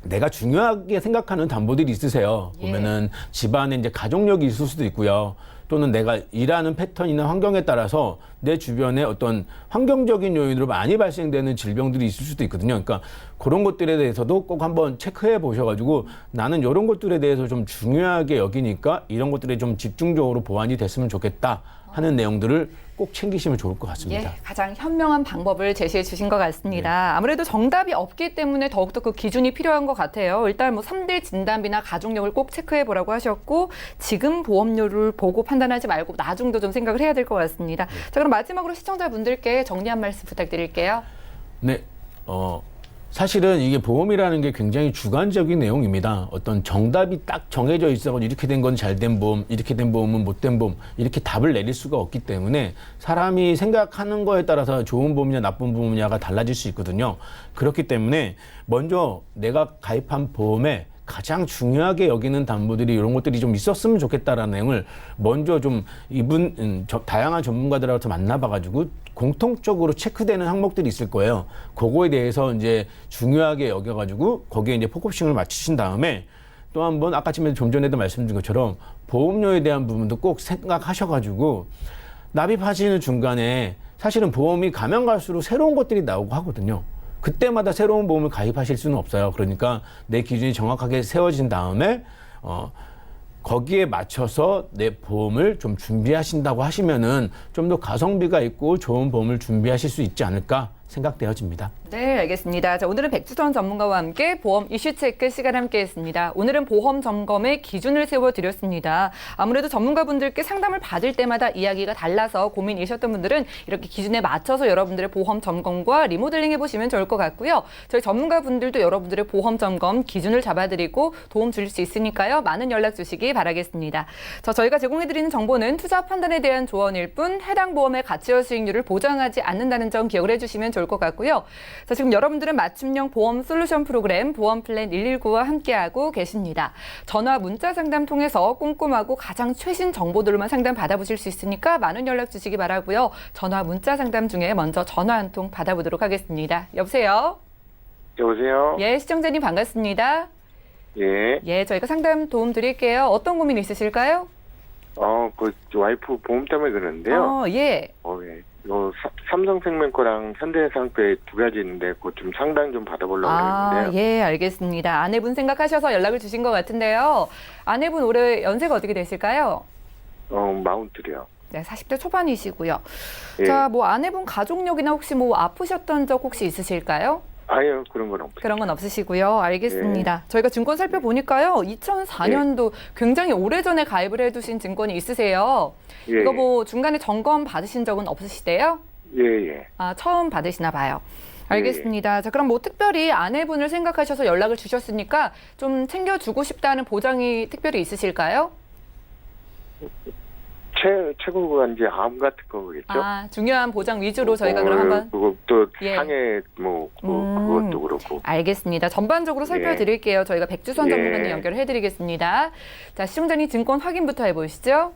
내가 중요하게 생각하는 담보들이 있으세요. 보면은 집안에 이제 가족력이 있을 수도 있고요. 또는 내가 일하는 패턴이나 환경에 따라서 내 주변에 어떤 환경적인 요인으로 많이 발생되는 질병들이 있을 수도 있거든요. 그러니까 그런 것들에 대해서도 꼭 한번 체크해 보셔가지고 나는 이런 것들에 대해서 좀 중요하게 여기니까 이런 것들에 좀 집중적으로 보완이 됐으면 좋겠다 하는 내용들을 꼭 챙기시면 좋을 것 같습니다. 가장 현명한 방법을 제시해 주신 것 같습니다. 아무래도 정답이 없기 때문에 더욱더 그 기준이 필요한 것 같아요. 일단 뭐 3대 진단비나 가족력을 꼭 체크해 보라고 하셨고, 지금 보험료를 보고 판단하지 말고 나중도 좀 생각을 해야 될 것 같습니다. 자, 그럼 마지막으로 시청자분들께 정리 한 말씀 부탁드릴게요. 네, 사실은 이게 보험이라는 게 굉장히 주관적인 내용입니다. 어떤 정답이 딱 정해져 있어서 이렇게 된 건 잘 된 보험, 이렇게 된 보험은 못된 보험, 이렇게 답을 내릴 수가 없기 때문에 사람이 생각하는 거에 따라서 좋은 보험이냐 나쁜 보험이냐가 달라질 수 있거든요. 그렇기 때문에 먼저 내가 가입한 보험에 가장 중요하게 여기는 담보들이 이런 것들이 좀 있었으면 좋겠다라는 내용을 먼저 좀 다양한 전문가들하고 만나봐가지고 공통적으로 체크되는 항목들이 있을 거예요. 그거에 대해서 이제 중요하게 여겨가지고 거기에 이제 포커싱을 맞추신 다음에 또 한 번 아까 좀 전에도 말씀드린 것처럼 보험료에 대한 부분도 꼭 생각하셔가지고 납입하시는 중간에 사실은 보험이 가면 갈수록 새로운 것들이 나오고 하거든요. 그때마다 새로운 보험을 가입하실 수는 없어요. 그러니까 내 기준이 정확하게 세워진 다음에 거기에 맞춰서 내 보험을 좀 준비하신다고 하시면은 좀 더 가성비가 있고 좋은 보험을 준비하실 수 있지 않을까 생각되어집니다. 네, 알겠습니다. 자, 오늘은 백주선 전문가와 함께 보험 이슈 체크 시간 함께했습니다. 오늘은 보험 점검의 기준을 세워드렸습니다. 아무래도 전문가분들께 상담을 받을 때마다 이야기가 달라서 고민이셨던 분들은 이렇게 기준에 맞춰서 여러분들의 보험 점검과 리모델링 해보시면 좋을 것 같고요. 저희 전문가분들도 여러분들의 보험 점검 기준을 잡아드리고 도움 드릴 수 있으니까요. 많은 연락 주시기 바라겠습니다. 자, 저희가 제공해드리는 정보는 투자 판단에 대한 조언일 뿐 해당 보험의 가치와 수익률을 보장하지 않는다는 점 기억을 해주시면 좋을 것 같고요. 자, 지금 여러분들은 맞춤형 보험 솔루션 프로그램 보험 플랜 119와 함께하고 계십니다. 전화 문자 상담 통해서 꼼꼼하고 가장 최신 정보들만 상담 받아보실 수 있으니까 많은 연락 주시기 바라고요. 전화 문자 상담 중에 먼저 전화 한 통 받아보도록 하겠습니다. 여보세요? 여보세요? 예, 시청자님 반갑습니다. 예. 저희가 상담 도움 드릴게요. 어떤 고민 있으실까요? 와이프 보험 때문에 그러는데요. 예. 삼성생명 거랑 현대해상페 두 가지 있는데 그거 좀 상담 좀 받아보려고 했는데요. 예, 알겠습니다. 아내분 생각하셔서 연락을 주신 것 같은데요. 아내분 올해 연세가 어떻게 되실까요? 40이요. 네, 40대 초반이시고요. 예. 자, 뭐 아내분 가족력이나 혹시 뭐 아프셨던 적 혹시 있으실까요? 아니요, 그런 건 없어요. 그런 건 없으시고요. 알겠습니다. 저희가 증권 살펴보니까요. 2004년도 굉장히 오래전에 가입을 해두신 증권이 있으세요. 예, 이거 뭐 중간에 점검 받으신 적은 없으시대요? 예. 아, 처음 받으시나 봐요. 알겠습니다. 자, 그럼 뭐 특별히 아내분을 생각하셔서 연락을 주셨으니까 좀 챙겨주고 싶다는 보장이 특별히 있으실까요? 최고가 이제 암 같은 거겠죠? 아, 중요한 보장 위주로 저희가 그럼 한번. 그것도 예. 상해 그것도 그렇고. 알겠습니다. 전반적으로 살펴드릴게요. 저희가 백주선 예. 전문가님 연결해드리겠습니다. 자, 시청자님 증권 확인부터 해보시죠.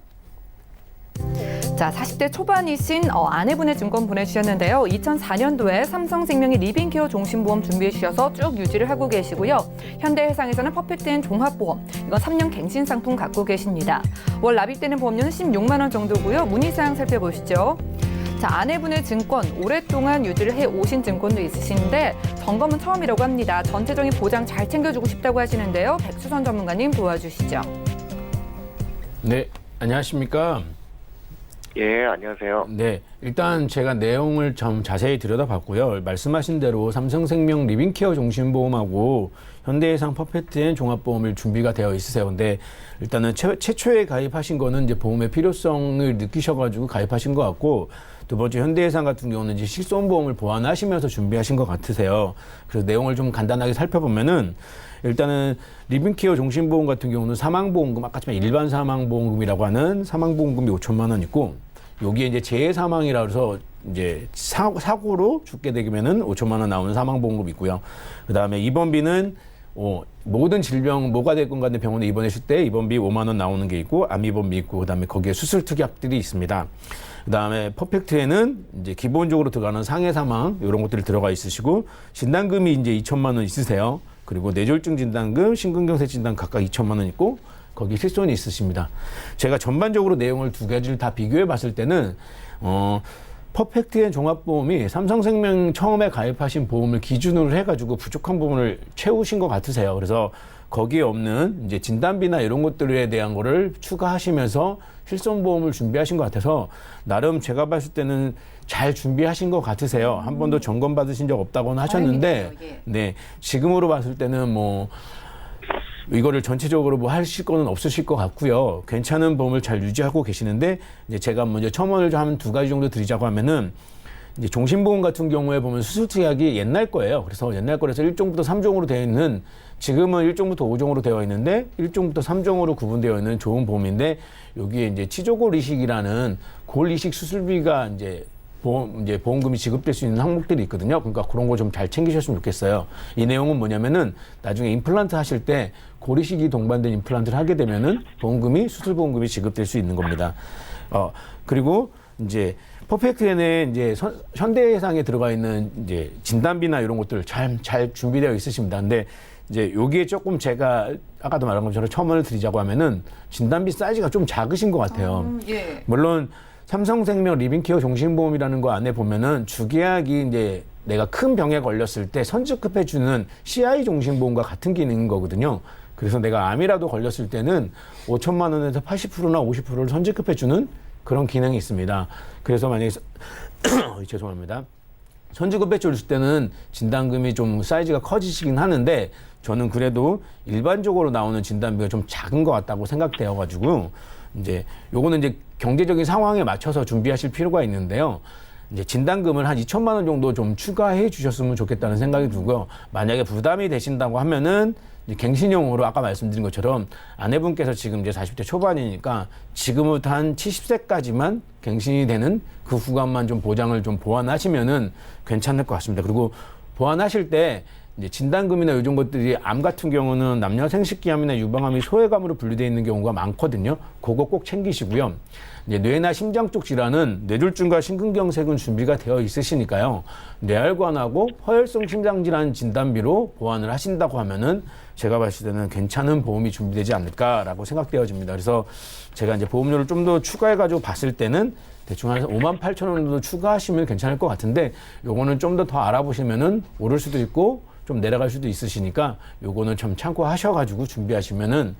자, 40대 초반이신 아내분의 증권 보내주셨는데요. 2004년도에 삼성생명이 리빙케어 종신보험 준비해 주셔서 쭉 유지를 하고 계시고요. 현대해상에서는 퍼펙트앤 종합보험, 이건 3년 갱신 상품 갖고 계십니다. 월 납입되는 보험료는 16만 원 정도고요. 문의사항 살펴보시죠. 자, 아내분의 증권 오랫동안 유지를 해오신 증권도 있으신데 점검은 처음이라고 합니다. 전체적인 보장 잘 챙겨주고 싶다고 하시는데요. 백수선 전문가님 도와주시죠. 네, 안녕하십니까? 예, 안녕하세요. 네, 일단 제가 내용을 좀 자세히 들여다봤고요. 말씀하신 대로 삼성생명 리빙케어 종신보험하고 현대해상 퍼펙트앤 종합보험을 준비가 되어 있으세요. 근데 일단은 최초에 가입하신 거는 이제 보험의 필요성을 느끼셔가지고 가입하신 것 같고, 두 번째 현대해상 같은 경우는 이제 실손보험을 보완하시면서 준비하신 것 같으세요. 그래서 내용을 좀 간단하게 살펴보면은 일단은 리빙케어 종신보험 같은 경우는 사망보험금, 아까 지만 일반 사망보험금이라고 하는 사망보험금이 5천만 원 있고, 여기에 이제 재해사망이라 해서 이제 사고로 죽게 되면은 5천만 원 나오는 사망보험금이 있고요. 그 다음에 입원비는 모든 질병 뭐가 됐건 간에 병원에 입원했을 때 입원비 5만 원 나오는 게 있고, 암입원비 있고, 그 다음에 거기에 수술 특약들이 있습니다. 그 다음에 퍼펙트에는 이제 기본적으로 들어가는 상해 사망 이런 것들이 들어가 있으시고, 진단금이 이제 2천만 원 있으세요. 그리고 뇌졸중 진단금, 심근경색 진단 각각 2천만 원 있고, 거기 실손이 있으십니다. 제가 전반적으로 내용을 두 가지를 다 비교해 봤을 때는 퍼펙트앤 종합보험이 삼성생명 처음에 가입하신 보험을 기준으로 해가지고 부족한 부분을 채우신 것 같으세요. 그래서 거기에 없는 이제 진단비나 이런 것들에 대한 거를 추가하시면서 실손보험을 준비하신 것 같아서 나름 제가 봤을 때는 잘 준비하신 것 같으세요. 한 번도 점검 받으신 적 없다고는 하셨는데, 네, 지금으로 봤을 때는 뭐 이거를 전체적으로 뭐 하실 거는 없으실 것 같고요. 괜찮은 보험을 잘 유지하고 계시는데, 이제 제가 먼저 첨언을 좀 한 두 가지 정도 드리자고 하면은, 이제 종신보험 같은 경우에 보면 수술특약이 옛날 거예요. 그래서 옛날 거라서 1종부터 3종으로 되어 있는, 지금은 1종부터 5종으로 되어 있는데 1종부터 3종으로 구분되어 있는 좋은 보험인데, 여기에 이제 치조골 이식이라는 골 이식 수술비가 이제 보험금이 지급될 수 있는 항목들이 있거든요. 그러니까 그런 거 좀 잘 챙기셨으면 좋겠어요. 이 내용은 뭐냐면은 나중에 임플란트 하실 때 고리식이 동반된 임플란트를 하게 되면은 수술보험금이 지급될 수 있는 겁니다. 그리고 이제 퍼펙트엔에 이제 현대해상에 들어가 있는 이제 진단비나 이런 것들 잘 준비되어 있으십니다. 근데 이제 여기에 조금 제가 아까도 말한 것처럼 첨언을 드리자고 하면은 진단비 사이즈가 좀 작으신 것 같아요. 물론 삼성생명 리빙케어 종신보험이라는 거 안에 보면은 주계약이 이제 내가 큰 병에 걸렸을 때 선지급해주는 CI 종신보험과 같은 기능인 거거든요. 그래서 내가 암이라도 걸렸을 때는 5천만 원에서 80%나 50%를 선지급해주는 그런 기능이 있습니다. 그래서 만약에 죄송합니다. 선지급해 줄 때는 진단금이 좀 사이즈가 커지시긴 하는데, 저는 그래도 일반적으로 나오는 진단비가 좀 작은 것 같다고 생각되어가지고, 이제 요거는 이제 경제적인 상황에 맞춰서 준비하실 필요가 있는데요. 이제 진단금을 한 2천만 원 정도 좀 추가해 주셨으면 좋겠다는 생각이 들고요. 만약에 부담이 되신다고 하면은 이제 갱신형으로 아까 말씀드린 것처럼 아내분께서 지금 이제 40대 초반이니까 지금부터 한 70세까지만 갱신이 되는 그 구간만 좀 보장을 좀 보완하시면은 괜찮을 것 같습니다. 그리고 보완하실 때 이제 진단금이나 이런 것들이 암 같은 경우는 남녀 생식기암이나 유방암이 소외감으로 분류되어 있는 경우가 많거든요. 그거 꼭 챙기시고요. 이제 뇌나 심장 쪽 질환은 뇌졸중과 심근경색은 준비가 되어 있으시니까요. 뇌혈관하고 허혈성 심장질환 진단비로 보완을 하신다고 하면은 제가 봤을 때는 괜찮은 보험이 준비되지 않을까라고 생각되어집니다. 그래서 제가 이제 보험료를 좀 더 추가해가지고 봤을 때는 대충 한 5만 8천 원 정도 추가하시면 괜찮을 것 같은데, 요거는 좀 더 알아보시면은 오를 수도 있고 좀 내려갈 수도 있으시니까 요거는 좀 참고하셔가지고 준비하시면은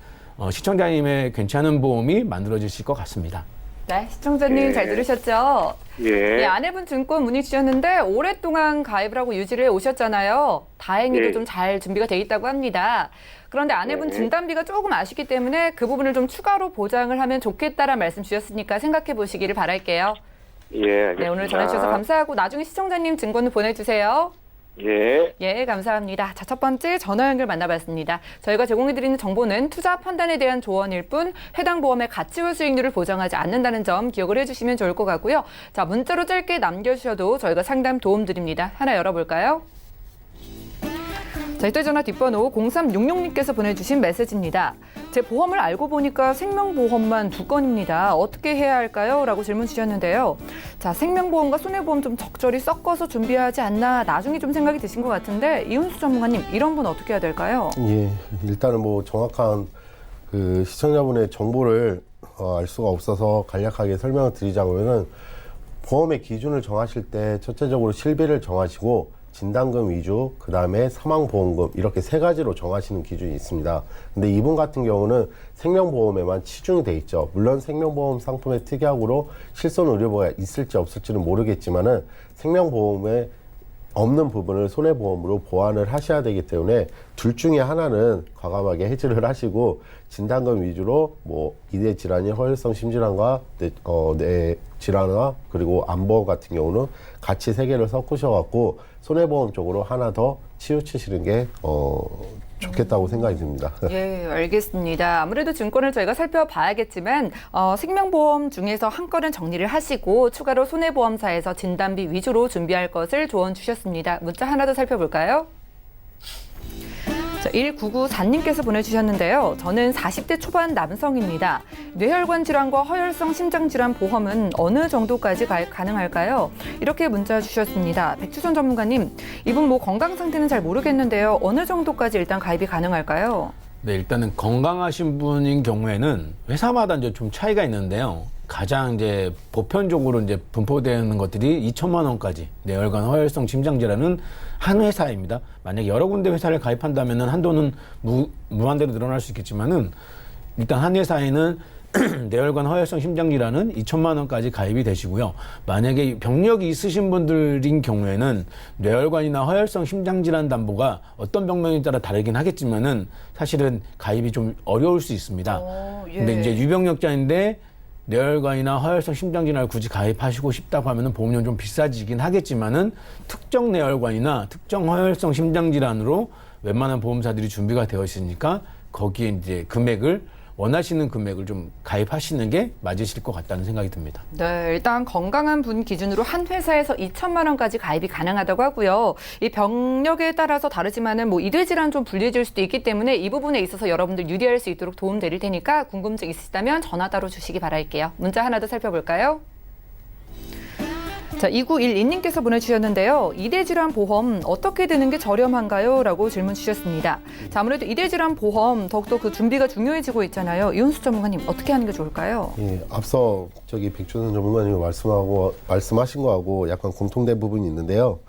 시청자님의 괜찮은 보험이 만들어지실 것 같습니다. 네, 시청자님 예. 잘 들으셨죠? 예. 네, 아내분 증권 문의 주셨는데 오랫동안 가입을 하고 유지를 해 오셨잖아요. 다행히도 예. 좀 잘 준비가 돼 있다고 합니다. 그런데 아내분 네. 진단비가 조금 아쉽기 때문에 그 부분을 좀 추가로 보장을 하면 좋겠다라는 말씀 주셨으니까 생각해 보시기를 바랄게요. 예, 알겠습니다. 네, 오늘 전화주셔서 감사하고 나중에 시청자님 증권을 보내주세요. 예. 예, 감사합니다. 자, 첫 번째 전화 연결 만나봤습니다. 저희가 제공해드리는 정보는 투자 판단에 대한 조언일 뿐 해당 보험의 가치와 수익률을 보장하지 않는다는 점 기억을 해주시면 좋을 것 같고요. 자, 문자로 짧게 남겨주셔도 저희가 상담 도움 드립니다. 하나 열어볼까요? 자, 휴대전화 뒷번호 0366님께서 보내주신 메시지입니다. 제 보험을 알고 보니까 생명보험만 2건입니다. 어떻게 해야 할까요? 라고 질문 주셨는데요. 자, 생명보험과 손해보험 좀 적절히 섞어서 준비하지 않나 나중에 좀 생각이 드신 것 같은데 이훈수 전문가님 이런 분 어떻게 해야 될까요? 예, 일단은 뭐 정확한 그 시청자분의 정보를 알 수가 없어서 간략하게 설명을 드리자면은 보험의 기준을 정하실 때 첫째적으로 실비를 정하시고 진단금 위주, 그 다음에 사망보험금 이렇게 3가지로 정하시는 기준이 있습니다. 근데 이분 같은 경우는 생명보험에만 치중이 돼 있죠. 물론 생명보험 상품의 특약으로 실손의료보험이 있을지 없을지는 모르겠지만은 생명보험에 없는 부분을 손해보험으로 보완을 하셔야 되기 때문에 둘 중에 하나는 과감하게 해지를 하시고 진단금 위주로 뭐 이대 질환인 허혈성 심질환과 뇌 질환과 그리고 암보험 같은 경우는 같이 3개를 섞으셔갖고 손해보험 쪽으로 하나 더 치우치시는 게 좋겠다고 생각이 듭니다. 예, 알겠습니다. 아무래도 증권을 저희가 살펴봐야겠지만 생명보험 중에서 한 건은 정리를 하시고 추가로 손해보험사에서 진단비 위주로 준비할 것을 조언 주셨습니다. 문자 하나 더 살펴볼까요? 자, 1994님께서 보내주셨는데요. 저는 40대 초반 남성입니다. 뇌혈관 질환과 허혈성 심장 질환 보험은 어느 정도까지 가입 가능할까요? 이렇게 문자 주셨습니다. 백주선 전문가님, 이분 뭐 건강 상태는 잘 모르겠는데요. 어느 정도까지 일단 가입이 가능할까요? 네, 일단은 건강하신 분인 경우에는 회사마다 이제 좀 차이가 있는데요. 가장 이제 보편적으로 이제 분포되는 것들이 2천만 원까지 뇌혈관 허혈성 심장 질환은 한 회사입니다. 만약 여러 군데 회사를 가입한다면은 한도는 무한대로 늘어날 수 있겠지만은 일단 한 회사에는 뇌혈관 허혈성 심장 질환은 2천만 원까지 가입이 되시고요. 만약에 병력이 있으신 분들인 경우에는 뇌혈관이나 허혈성 심장 질환 담보가 어떤 병명에 따라 다르긴 하겠지만은 사실은 가입이 좀 어려울 수 있습니다. 예. 근데 이제 유병력자인데 뇌혈관이나 허혈성 심장 질환을 굳이 가입하시고 싶다고 하면은 보험료는 좀 비싸지긴 하겠지만은 특정 뇌혈관이나 특정 허혈성 심장 질환으로 웬만한 보험사들이 준비가 되어 있으니까 거기에 이제 원하시는 금액을 좀 가입하시는 게 맞으실 것 같다는 생각이 듭니다. 네, 일단 건강한 분 기준으로 한 회사에서 2천만 원까지 가입이 가능하다고 하고요. 이 병력에 따라서 다르지만은 뭐 이대 질환 좀 불리해질 수도 있기 때문에 이 부분에 있어서 여러분들 유리할 수 있도록 도움 드릴 테니까 궁금증 있으시다면 전화 따로 주시기 바랄게요. 문자 하나 더 살펴볼까요? 자, 2912님께서 보내주셨는데요. 이대질환 보험 어떻게 되는 게 저렴한가요? 라고 질문 주셨습니다. 자, 아무래도 이대질환 보험 더욱더 그 준비가 중요해지고 있잖아요. 이훈수 전문가님 어떻게 하는 게 좋을까요? 예, 앞서 백주선 전문가님이 말씀하신 거하고 약간 공통된 부분이 있는데요.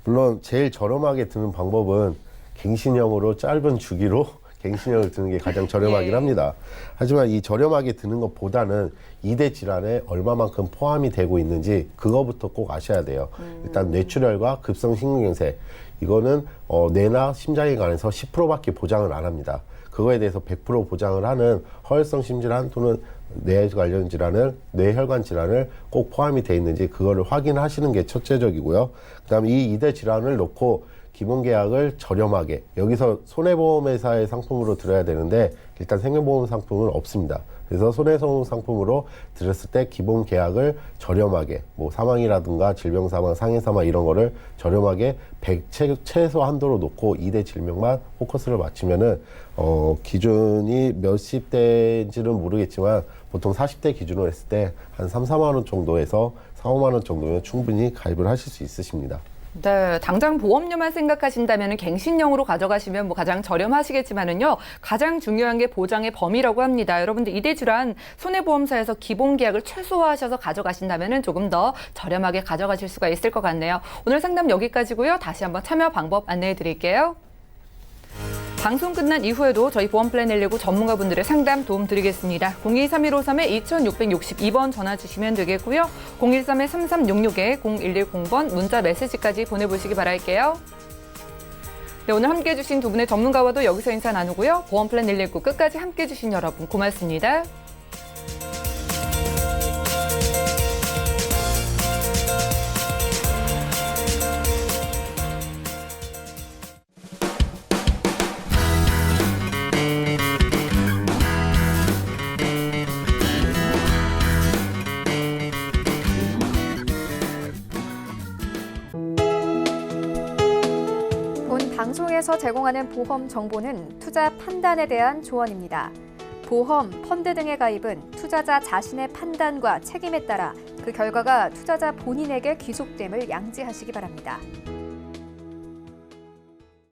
물론 제일 저렴하게 드는 방법은 갱신형으로 짧은 주기로 갱신형을 드는 게 가장 저렴하긴 합니다. 하지만 이 저렴하게 드는 것보다는 이대 질환에 얼마만큼 포함이 되고 있는지 그거부터 꼭 아셔야 돼요. 일단 뇌출혈과 급성심근경색 이거는 뇌나 심장에 관해서 10%밖에 보장을 안 합니다. 그거에 대해서 100% 보장을 하는 허혈성 심질환 또는 뇌 관련 질환을 뇌혈관 질환을 꼭 포함이 돼 있는지 그거를 확인하시는 게 첫째적이고요. 그다음 이 이대 질환을 놓고 기본 계약을 저렴하게 여기서 손해보험회사의 상품으로 들어야 되는데 일단 생명보험 상품은 없습니다. 그래서 손해보험 상품으로 들었을 때 기본 계약을 저렴하게 뭐 사망이라든가 질병 사망, 상해 사망 이런 거를 저렴하게 100 최소 한도로 놓고 2대 질병만 포커스를 맞추면은 기준이 몇십 대인지는 모르겠지만 보통 40대 기준으로 했을 때 한 3, 4만 원 정도에서 4, 5만 원 정도면 충분히 가입을 하실 수 있으십니다. 네, 당장 보험료만 생각하신다면 갱신형으로 가져가시면 뭐 가장 저렴하시겠지만은요, 가장 중요한 게 보장의 범위라고 합니다. 여러분들 이대 질환 손해보험사에서 기본 계약을 최소화하셔서 가져가신다면은 조금 더 저렴하게 가져가실 수가 있을 것 같네요. 오늘 상담 여기까지고요. 다시 한번 참여 방법 안내해 드릴게요. 방송 끝난 이후에도 저희 보험 플랜 119 전문가분들의 상담 도움 드리겠습니다. 023-153-2662번 전화 주시면 되겠고요. 013-3366-0110번 문자 메시지까지 보내보시기 바랄게요. 네, 오늘 함께해 주신 두 분의 전문가와도 여기서 인사 나누고요. 보험 플랜 119 끝까지 함께해 주신 여러분 고맙습니다. 본 방송에서 제공하는 보험 정보는 투자 판단에 대한 조언입니다. 보험, 펀드 등의 가입은 투자자 자신의 판단과 책임에 따라 그 결과가 투자자 본인에게 귀속됨을 양지하시기 바랍니다.